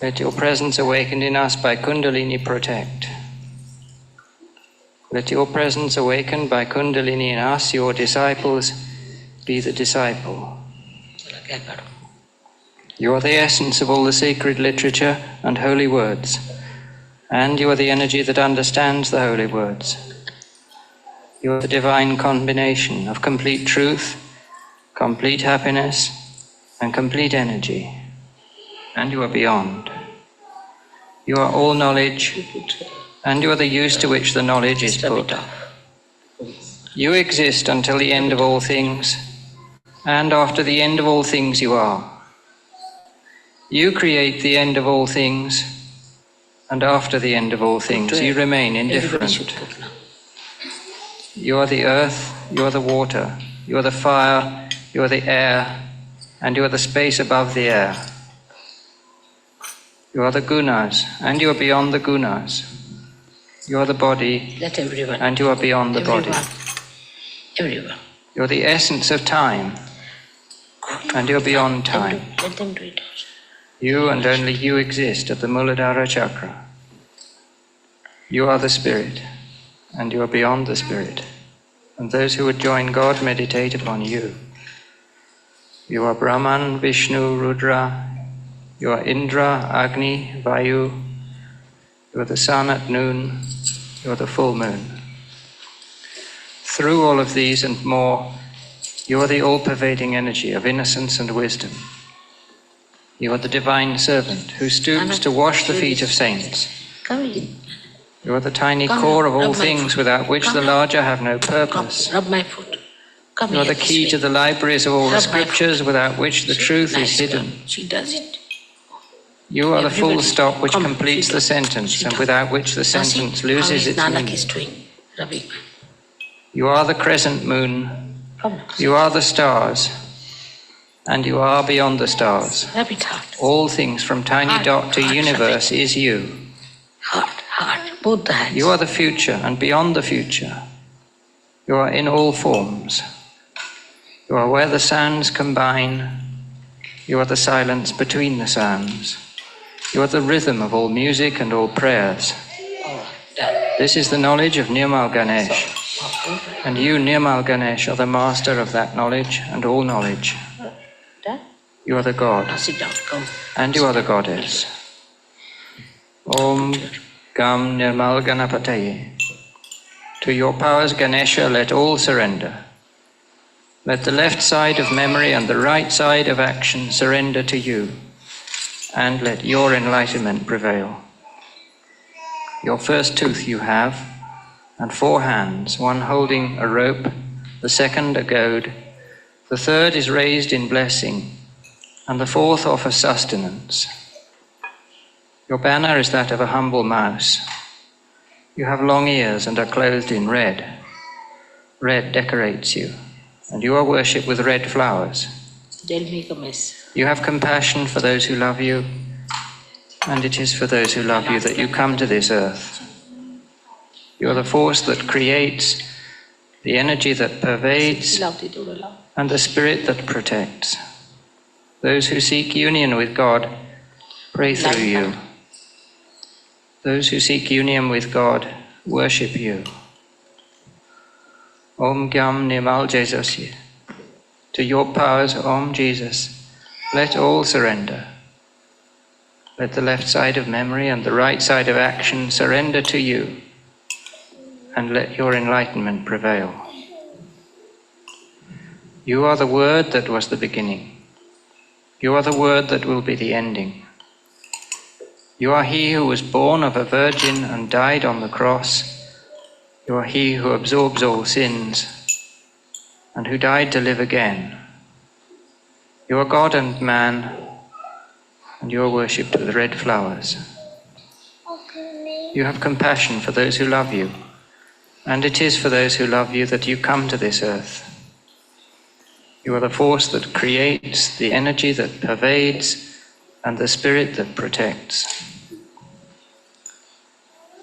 Let your presence awakened in us by Kundalini protect. Let your presence awakened by Kundalini in us, your disciples, be the disciple. You are the essence of all the sacred literature and holy words, and you are the energy that understands the holy words. You are the divine combination of complete truth, complete happiness, and complete energy, and you are beyond. You are all knowledge, and you are the use to which the knowledge is put. You exist until the end of all things, and after the end of all things you are. You create the end of all things, and after the end of all things you remain indifferent. You are the earth, you are the water, you are the fire, you are the air, and you are the space above the air. You are the gunas, and you are beyond the gunas. You are the body, Let everyone. and you are beyond the body. Everyone. You are the essence of time, and you are beyond time. Let them do it. You and only you exist at the Muladhara chakra. You are the Spirit, and you are beyond the Spirit. And those who would join God meditate upon you. You are Brahman, Vishnu, Rudra. You are Indra, Agni, Vayu. You are the sun at noon. You are the full moon. Through all of these and more, you are the all-pervading energy of innocence and wisdom. You are the divine servant who stoops to wash the feet of saints. Come in. You are the tiny core of all things without which the larger have no purpose. Rub my foot. Come You are here, the key this to way. the libraries of all the Rub my scriptures foot. without which the truth is Nice hidden. girl. She does it. You are the full Everybody, stop which come, completes sit the down, sentence sit and down. without which the Now see sentence how loses his its Nanak meaning. is doing. Rubbing. You are the crescent moon. Come now. You are the stars. And you are beyond the stars. Rub it hard. All things from tiny Hard, dot to hard, universe is you. Hard. Both the hands. You are the future and beyond the future. You are in all forms. You are where the sounds combine. You are the silence between the sounds. You are the rhythm of all music and all prayers. Done. This is the knowledge of Nirmal Ganesh. And you, Nirmal Ganesh, are the master of that knowledge and all knowledge. Done. You are the Now God, sit down. Come. and you are the goddess. Om Gam Nirmal Ganapataye. To your powers, Ganesha, let all surrender. Let the left side of memory and the right side of action surrender to you, and let your enlightenment prevail. Your first tooth you have, and 4 hands, one holding a rope, the second a goad, the third is raised in blessing, and the 4th offers sustenance. Your banner is that of a humble mouse. You have long ears and are clothed in red. Red decorates you, and you are worshipped with red flowers. They'll make a mess. You have compassion for those who love you, and it is for those who love you that you come to this earth. You are the force that creates, the energy that pervades, and the spirit that protects. Those who seek union with God pray through you. Those who seek union with God worship you. Om Gyam Nimal Jesus. To your powers, Om Jesus, let all surrender. Let the left side of memory and the right side of action surrender to you, and let your enlightenment prevail. You are the word that was the beginning. You are the word that will be the ending. You are he who was born of a virgin and died on the cross. You are he who absorbs all sins and who died to live again. You are God and man, and you are worshipped with red flowers. You have compassion for those who love you, and it is for those who love you that you come to this earth. You are the force that creates, the energy that pervades, and the spirit that protects.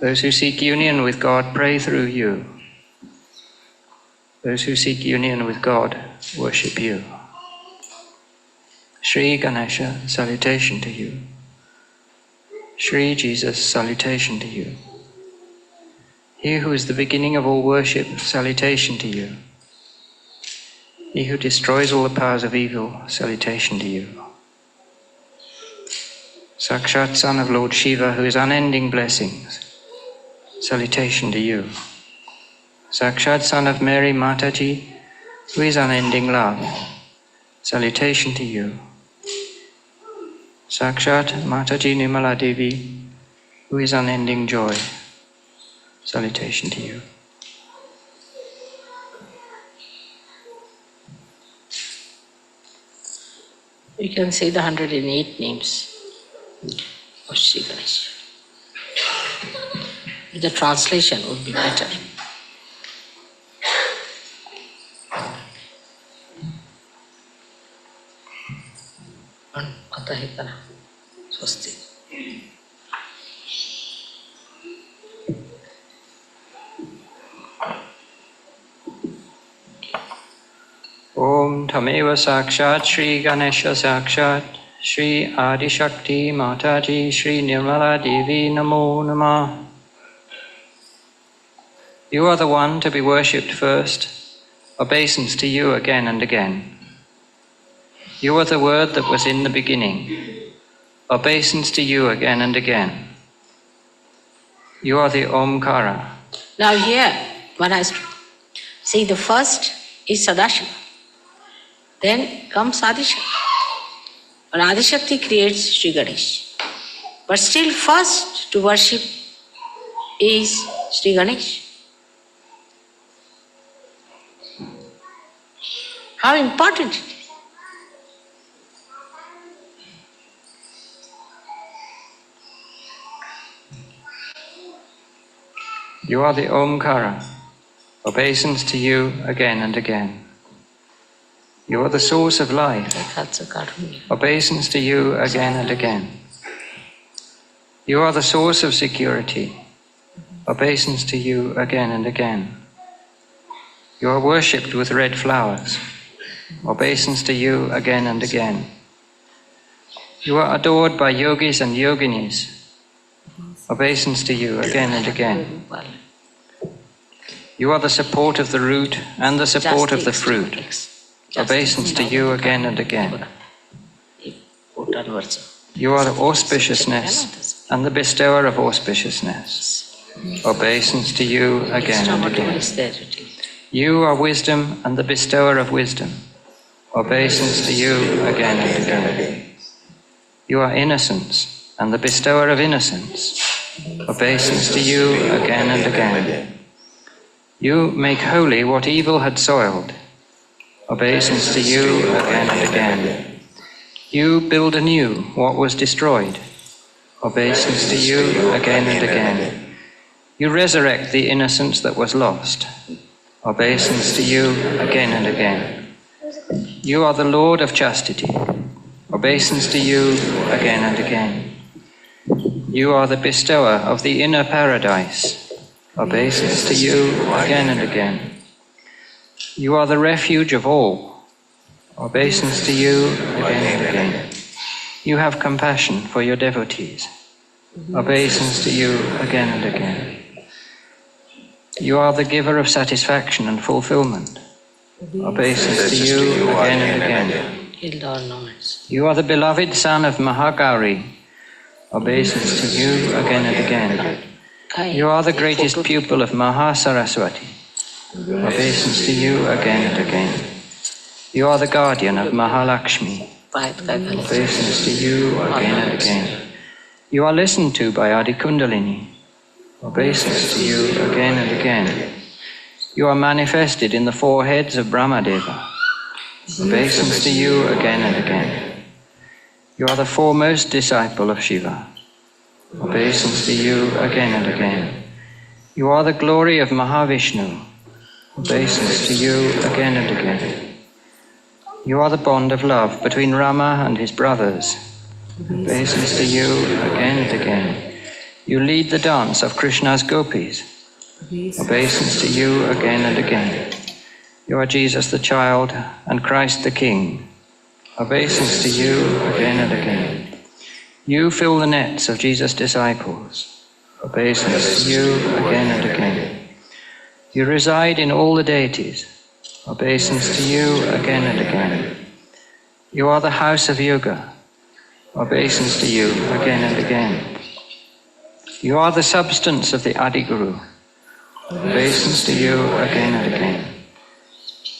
Those who seek union with God pray through you. Those who seek union with God worship you. Shri Ganesha, salutation to you. Shri Jesus, salutation to you. He who is the beginning of all worship, salutation to you. He who destroys all the powers of evil, salutation to you. Sakshat Son of Lord Shiva, who is unending blessings, salutation to you. Sakshat Son of Mary Mataji, who is unending love, salutation to you. Sakshat Mataji Nimala Devi, who is unending joy, salutation to you. You can say the 108 names of Shri Ganesha. The translation would be better. Atahitana. Swasti. Om Tameva Sakshat Shri Ganesha Sakshat Shri Adi Shakti Mataji Shri Nirmala Devi Namo Namah. You are the one to be worshipped first, obeisance to you again and again. You are the word that was in the beginning, obeisance to you again and again. You are the Omkara. Now here, one has to see the first is Sadashiva. Then comes Adishakti. And Adishakti creates Shri Ganesh. But still first to worship is Shri Ganesh. How important it is. You are the Omkara, obeisance to you again and again. You are the source of life, obeisance to you again and again. You are the source of security, obeisance to you again and again. You are worshipped with red flowers, obeisance to you again and again. You are adored by yogis and yoginis, obeisance to you again and again. You are the support of the root and the support of the fruit, obeisance to you again and again. You are the auspiciousness and the bestower of auspiciousness, obeisance to you again and again. You are wisdom and the bestower of wisdom, obeisance to you again and again. You are innocence and the bestower of innocence, obeisance to you again and again. You make holy what evil had soiled, obeisance to you again and again. You build anew what was destroyed, obeisance to you again and again. You resurrect the innocence that was lost, obeisance to you again and again. You are the Lord of chastity. Obeisance to you again and again. You are the bestower of the inner paradise. Obeisance to you again and again. You are the refuge of all. Obeisance to you again and again. You have compassion for your devotees. Obeisance to you again and again. You are the giver of satisfaction and fulfillment. Obeisance to you again and again. You are the beloved son of Mahagauri. Obeisance to you again and again. You are the greatest pupil of Mahasaraswati. Obeisance to you again and again. You are the guardian of Mahalakshmi. Obeisance to you again and again. You are listened to by Adi Kundalini. Obeisance to you again and again. You are manifested in the four heads of Brahmadeva. Obeisance to you again and again. You are the foremost disciple of Shiva. Obeisance to you again and again. You are the glory of Mahavishnu. Obeisance to you again and again. You are the bond of love between Rama and his brothers. Obeisance to you again and again. You lead the dance of Krishna's gopis. Obeisance to you again and again. You are Jesus the child and Christ the King. Obeisance to you again and again. You fill the nets of Jesus' disciples. Obeisance to you again and again. You reside in all the deities. Obeisance to you again and again. You are the house of yoga. Obeisance to you again and again. You are the substance of the Adi Guru. Obeisance to you again and again.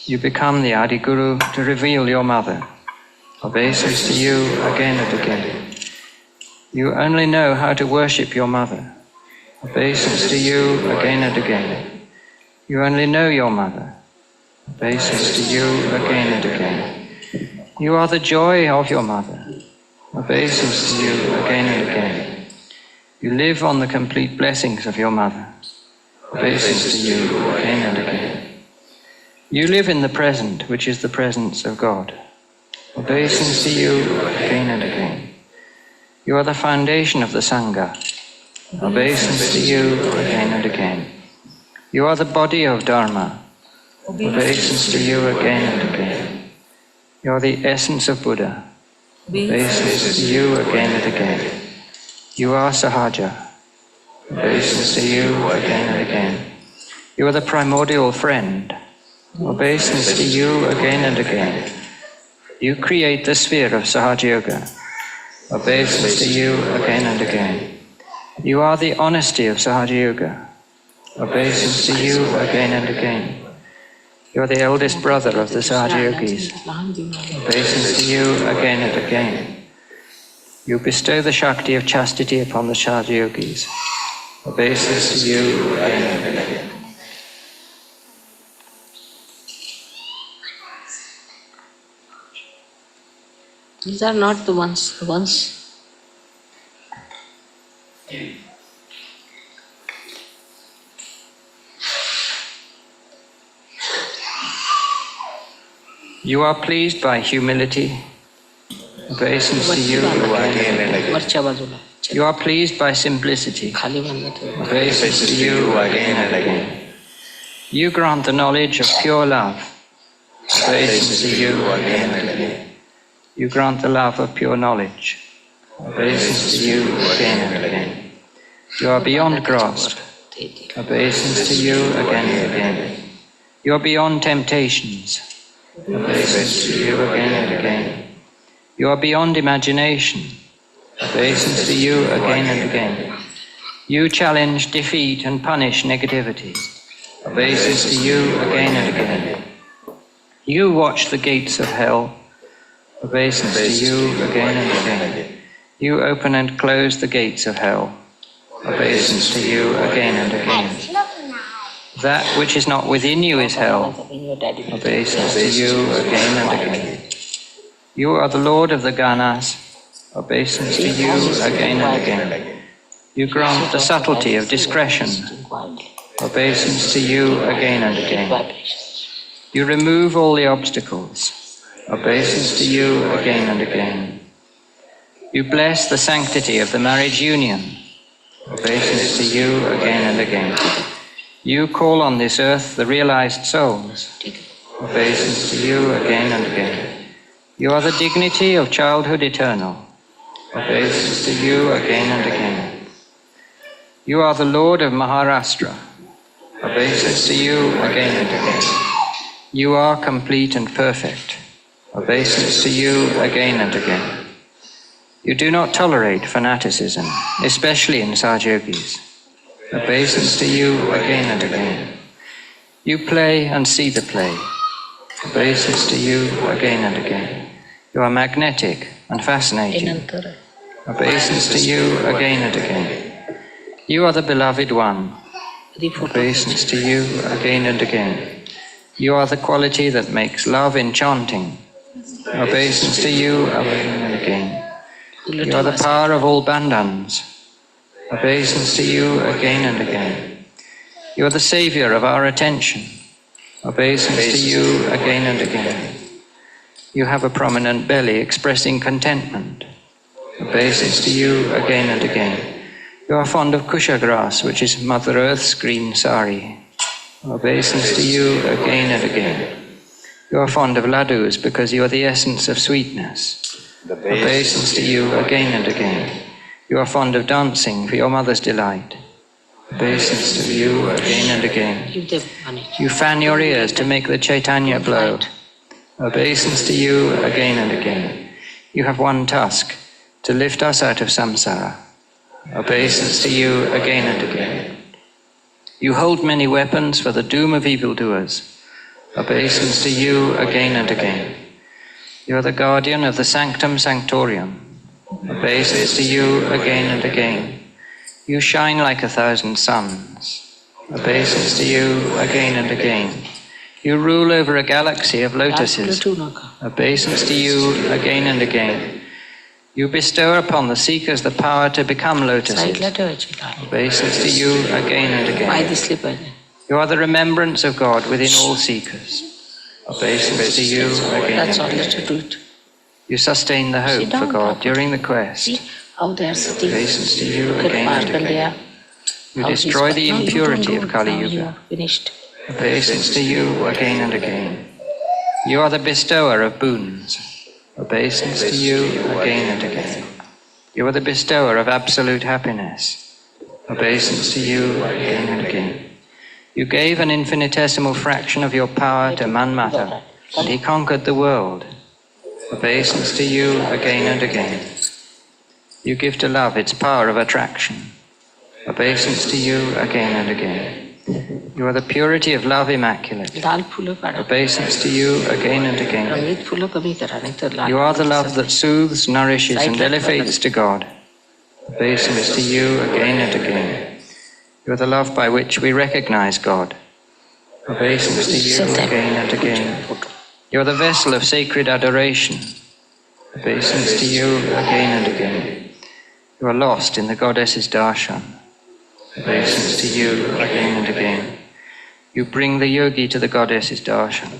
You become the Adi Guru to reveal your mother. Obeisance to you again and again. You only know how to worship your mother. Obeisance to you again and again. You only know your mother. Obeisance to you again and again. You are the joy of your mother. Obeisance to you again and again. You live on the complete blessings of your mother. Obeisance to you again and again. You live in the present, which is the presence of God. Obeisance to you again and again. You are the foundation of the Sangha. Obeisance to you again and again. You are the body of Dharma. Obeisance to you again and again. You are the essence of Buddha. Obeisance to you again and again. You are Sahaja. Obeisance to you again and again. You are the primordial friend. Obeisance to you again and again. You create the sphere of Sahaja Yoga. Obeisance to you again and again. You are the honesty of Sahaja Yoga. Obeisance to you again and again. You are the eldest brother of the Sahaja Yogis. Obeisance to you again and again. You bestow the Shakti of chastity upon the Sahaja Yogis. Obeisance to you again and again. These are not the ones. You are pleased by humility. Obeisance to you again and again. You are pleased by simplicity. Obeisance to you again and again. You grant the knowledge of pure love. Obeisance to you again and again. You grant the love of pure knowledge. Obeisance to you again and again. You are beyond grasp. Obeisance to you again and again. You are beyond temptations. Obeisance to you again and again. You are beyond imagination. Obeisance to you again and again. You challenge, defeat, and punish negativity. Obeisance to you again and again. You watch the gates of hell. Obeisance to you again and again. You open and close the gates of hell. Obeisance to you again and again. That which is not within you is hell. Obeisance to you again and again. You are the Lord of the Ganas. Obeisance to you again and again. You grant the subtlety of discretion. Obeisance to you again and again. You remove all the obstacles. Obeisance to you again and again. You bless the sanctity of the marriage union. Obeisance to you again and again. You call on this earth the realized souls. Obeisance to you again and again. You are the dignity of childhood eternal. Obeisance to you again and again. You are the Lord of Maharashtra. Obeisance to you again and again. You are complete and perfect. Obeisance to you again and again. You do not tolerate fanaticism, especially in Sahaja-yogis. Obeisance to you again and again. You play and see the play. Obeisance to you again and again. You are magnetic and fascinating. Obeisance to you again and again. You are the beloved one. Obeisance to you again and again. You are the quality that makes love enchanting. Obeisance to you again and again. You are the power of all bandhans. Obeisance to you again and again. You are the savior of our attention. Obeisance to you again and again. You have a prominent belly expressing contentment. Obeisance to you again and again. You are fond of kusha grass, which is Mother Earth's green sari. Obeisance to you again and again. You are fond of ladus because you are the essence of sweetness. Obeisance to you again and again. You are fond of dancing for your mother's delight. Obeisance to you again and again. You fan your ears to make the Chaitanya blow. Obeisance to you again and again. You have one task, to lift us out of samsara. Obeisance to you again and again. You hold many weapons for the doom of evildoers. Obeisance to you again and again. You are the guardian of the sanctum sanctorium. Obeisance to you again and again. You shine like 1,000 suns. Obeisance to you again and again. You rule over a galaxy of lotuses. Obeisance to you again and again. You bestow upon the seekers the power to become lotuses. Obeisance to you again and again. You are the remembrance of God within all seekers. Obeisance to you again and again. You sustain the hope for God during the quest. Obeisance to you again and again. You destroy the impurity of Kali Yuga. Obeisance to you again and again. You are the bestower of boons. Obeisance to you again and again. You are the bestower of absolute happiness. Obeisance to you again and again. You gave an infinitesimal fraction of your power to Manmatha, and he conquered the world. Obeisance to you again and again. You give to love its power of attraction. Obeisance to you again and again. You are the purity of love immaculate. Obeisance to you again and again. You are the love that soothes, nourishes, and elevates to God. Obeisance to you again and again. You are the love by which we recognize God. Obeisance to you again and again. You are the vessel of sacred adoration. Obeisance to you again and again. You are lost in the goddess's darshan. Obeisance to you again and again. You bring the yogi to the goddess's darshan.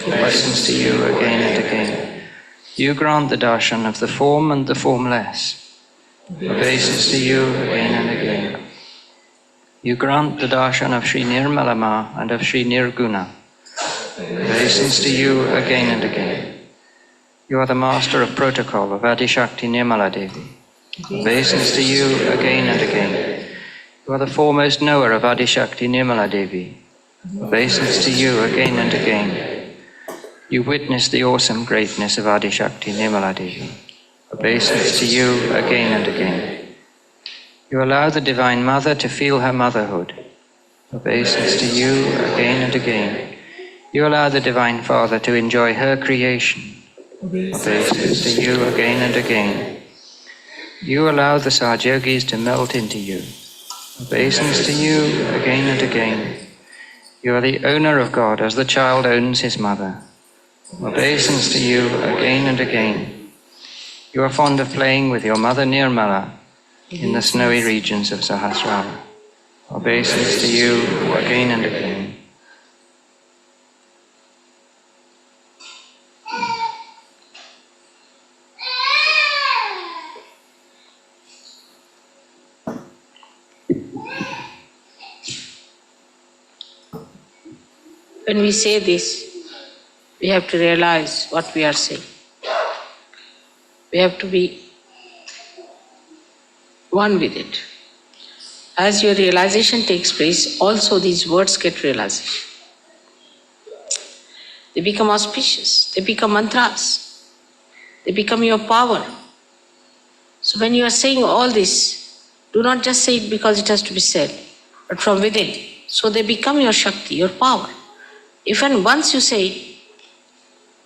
Obeisance to you again and again. You grant the darshan of the form and the formless. Obeisance to you again and again. You grant the darshan of Shri Nirmalama and of Shri Nirguna. Obeisance to you again and again. You are the master of protocol of Adishakti Nirmala Devi. Obeisance to you again and again. You are the foremost knower of Adishakti Nirmala Devi. Obeisance to you again and again. You witness the awesome greatness of Adishakti Nirmala Devi. Obeisance to you again and again. You allow the Divine Mother to feel her motherhood. Obeisance to you again and again. You allow the Divine Father to enjoy her creation. Obeisance to you again and again. You allow the Sahaja-yogis to melt into you. Obeisance to you again and again. You are the owner of God as the child owns his mother. Obeisance to you again and again. You are fond of playing with your mother Nirmala in the snowy regions of Sahasrara. Obeisance to you again and again. When we say this, we have to realize what we are saying. We have to be one with it. As your realization takes place, also these words get realization. They become auspicious, they become mantras, they become your power. So when you are saying all this, do not just say it because it has to be said, but from within. So they become your Shakti, your power. If and once you say it,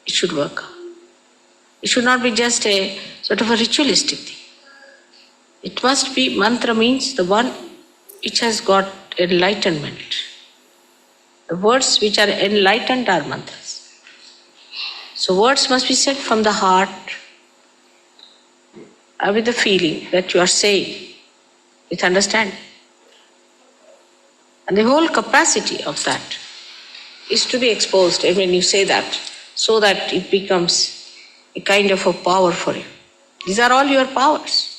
it should work. It should not be just a sort of a ritualistic thing. It must be, mantra means the one which has got enlightenment. The words which are enlightened are mantras. So words must be said from the heart, with the feeling that you are saying, with understanding. And the whole capacity of that is to be exposed when you say that, so that it becomes a kind of a power for you. These are all your powers.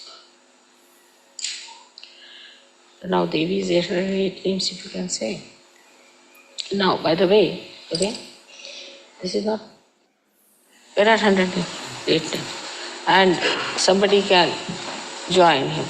Now Devi's 8 names, if you can say. Now, by the way, okay, this is not, there are 108 names. And somebody can join him.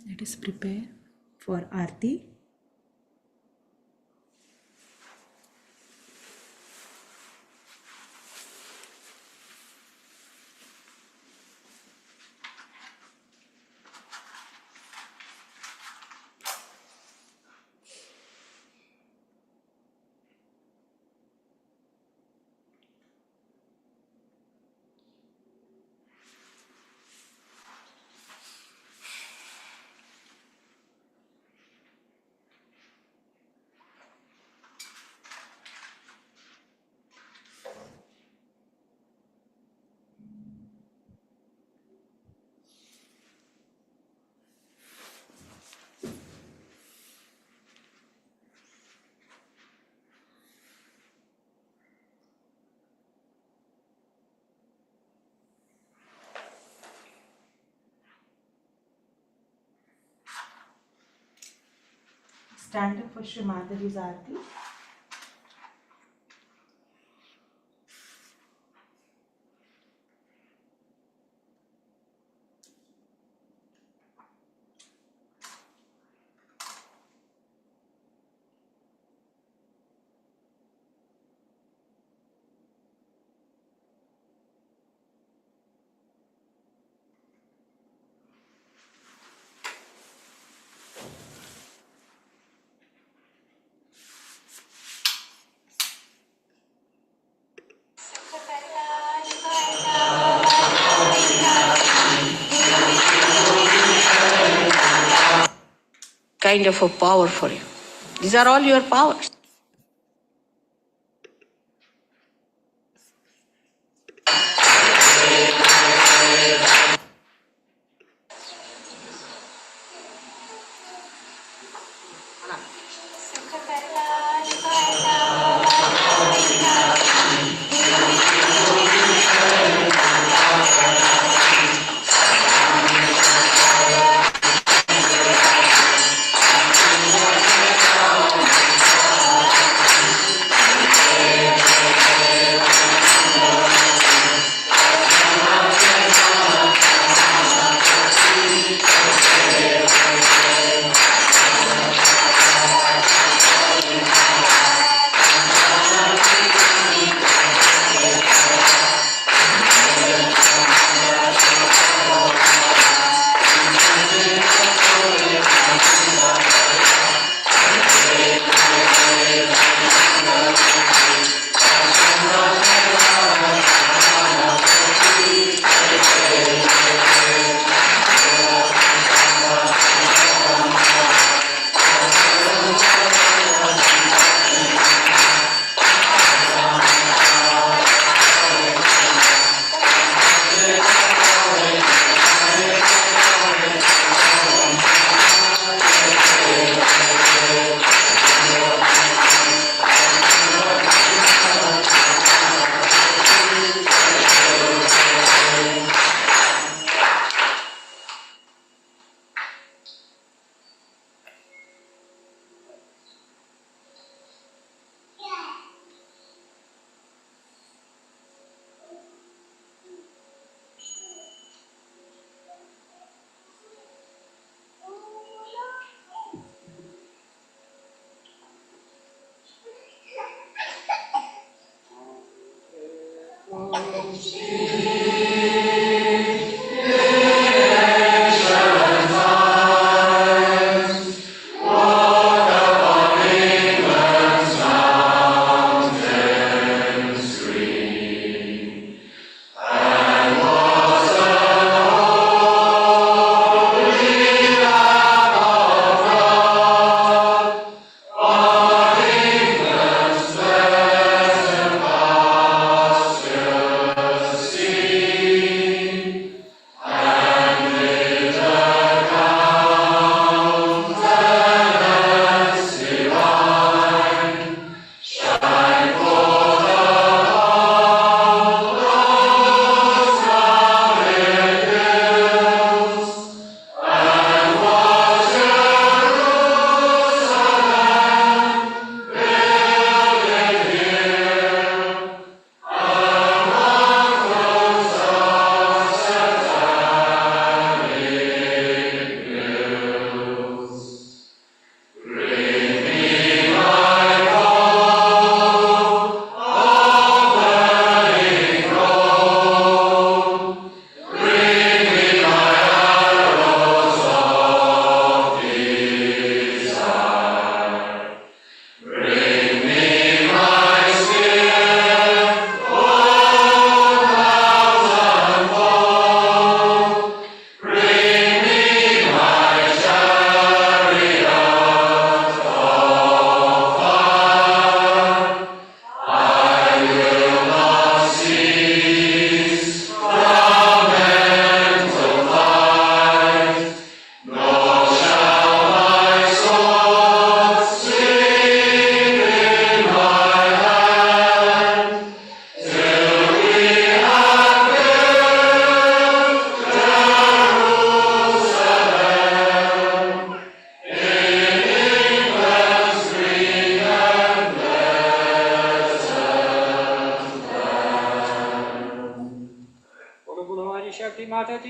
Let us prepare for Aarti. Stand up for Shri Madhavi's Aarti. kind of a power for you. These are all your powers.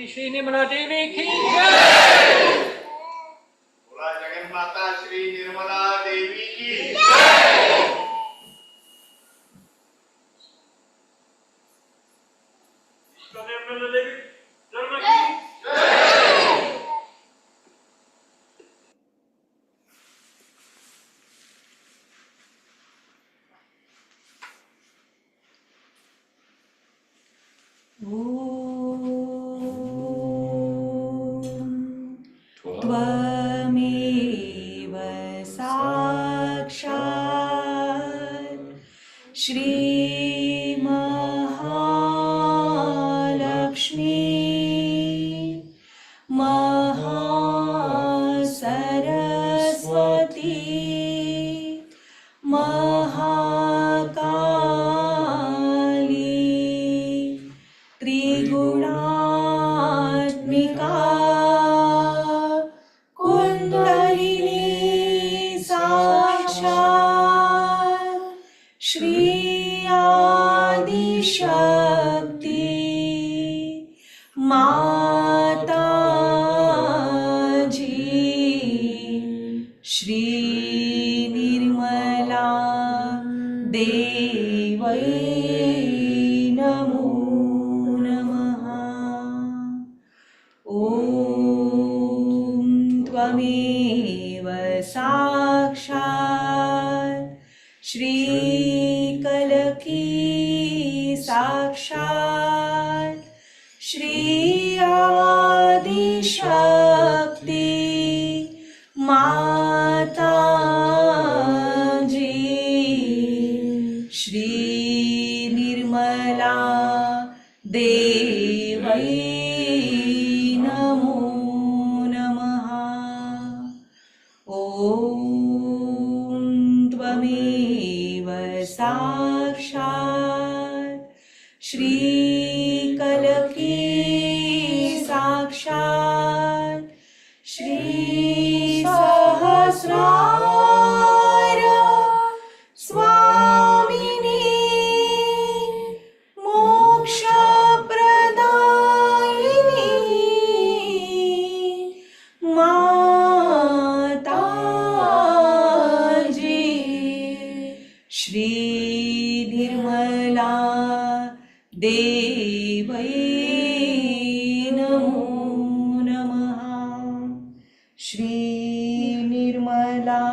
Shri Nirmala Devi ki jai. बोला जगन माता श्री निर्मला देवी की जय। निर्मला देवी जन्म की जय। त्वमेव शक्ति माता जी श्री निर्मला देवै नमो नमः। ॐ त्वमेव साक्षात् श्रीकलकी साक्षात् श्री आदिशक्ति माता जी श्री निर्मला देवै नमो नमः। ॐ त्वमेव साक्षात् श्रीकलकी साक्षात् श्री सहस्रार स्वामिनी मोक्षप्रदायिनी माताजी श्री निर्मला देवै नमो नमः। श्री निर्मला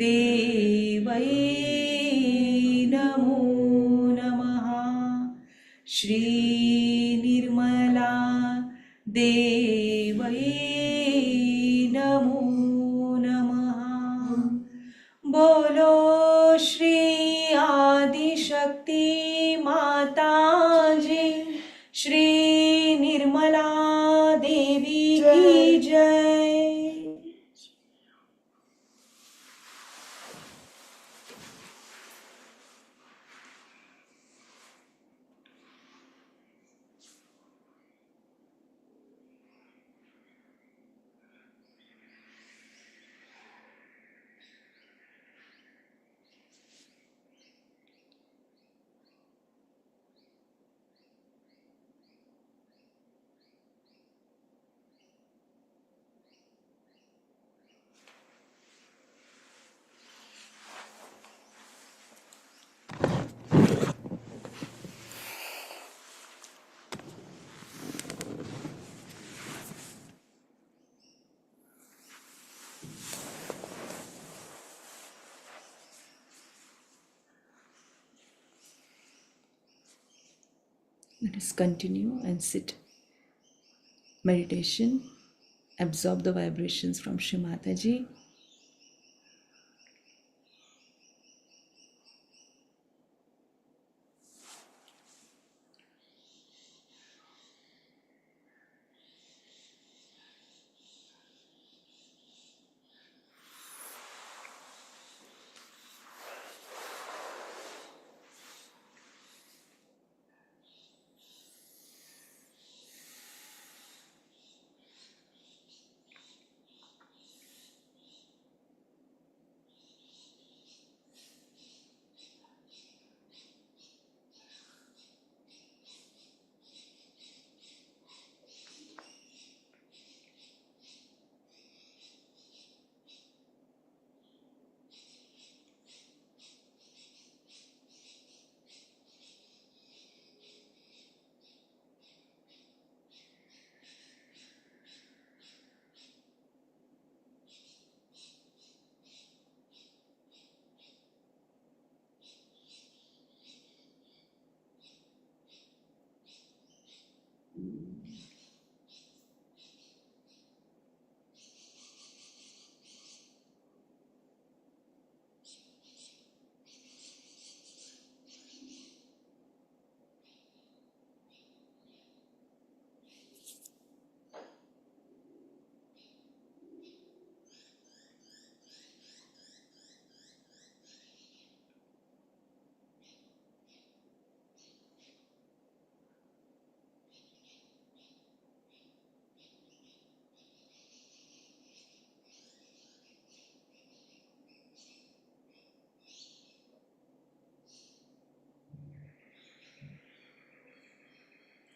देवै नमो नमः। श्री निर्मला देवै नमो नमः। बोलो श्री आदिशक्ति माता जी श्री निर्मला देवी की जय। Let us continue and sit. Meditation. Absorb the vibrations from Shri Mataji.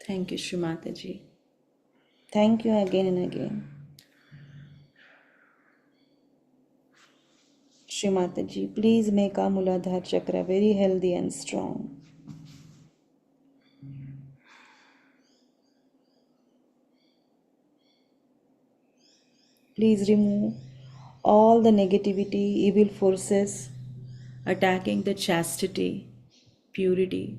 Thank you, Shri Mataji. Thank you again and again. Shri Mataji, please make our Muladhara Chakra very healthy and strong. Please remove all the negativity, evil forces attacking the chastity, purity,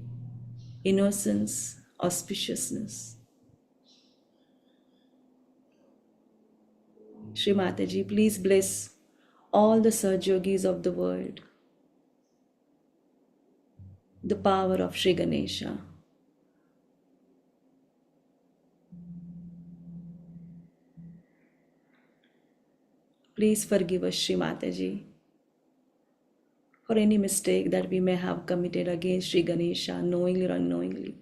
innocence, auspiciousness. Shri Mataji, please bless all the Sahaja-yogis of the world, the power of Shri Ganesha. Please forgive us, Shri Mataji, for any mistake that we may have committed against Shri Ganesha, knowingly or unknowingly.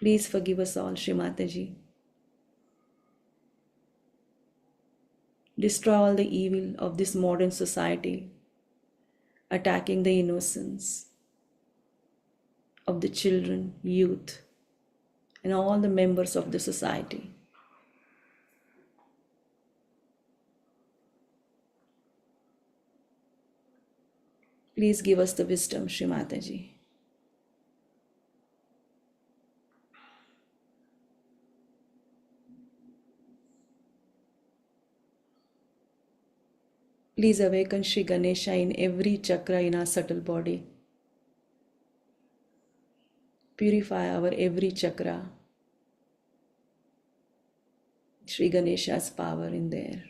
Please forgive us all, Shri Mataji. Destroy all the evil of this modern society, attacking the innocence of the children, youth, and all the members of the society. Please give us the wisdom, Shri Mataji. Please awaken Shri Ganesha in every chakra in our subtle body. Purify our every chakra. Shri Ganesha's power in there.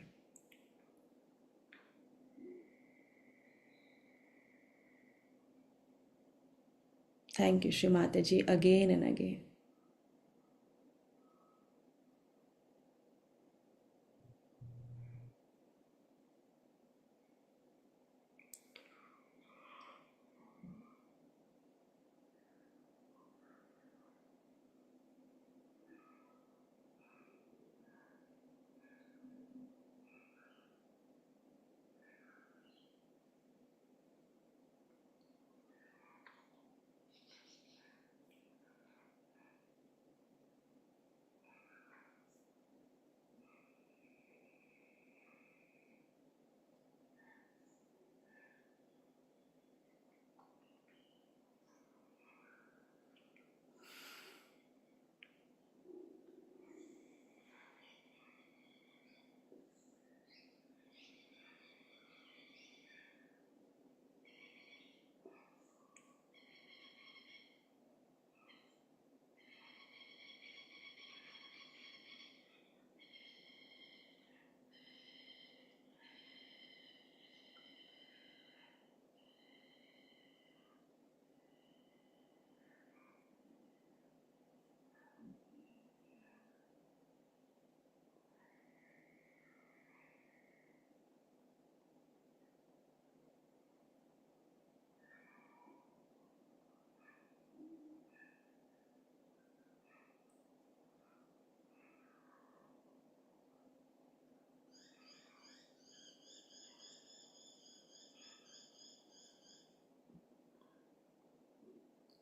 Thank you, Shri Mataji, again and again.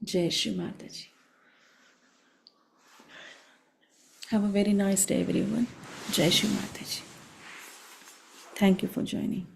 Jai Shri Mataji. Have a very nice day, everyone. Jai Shri Mataji. Thank you for joining.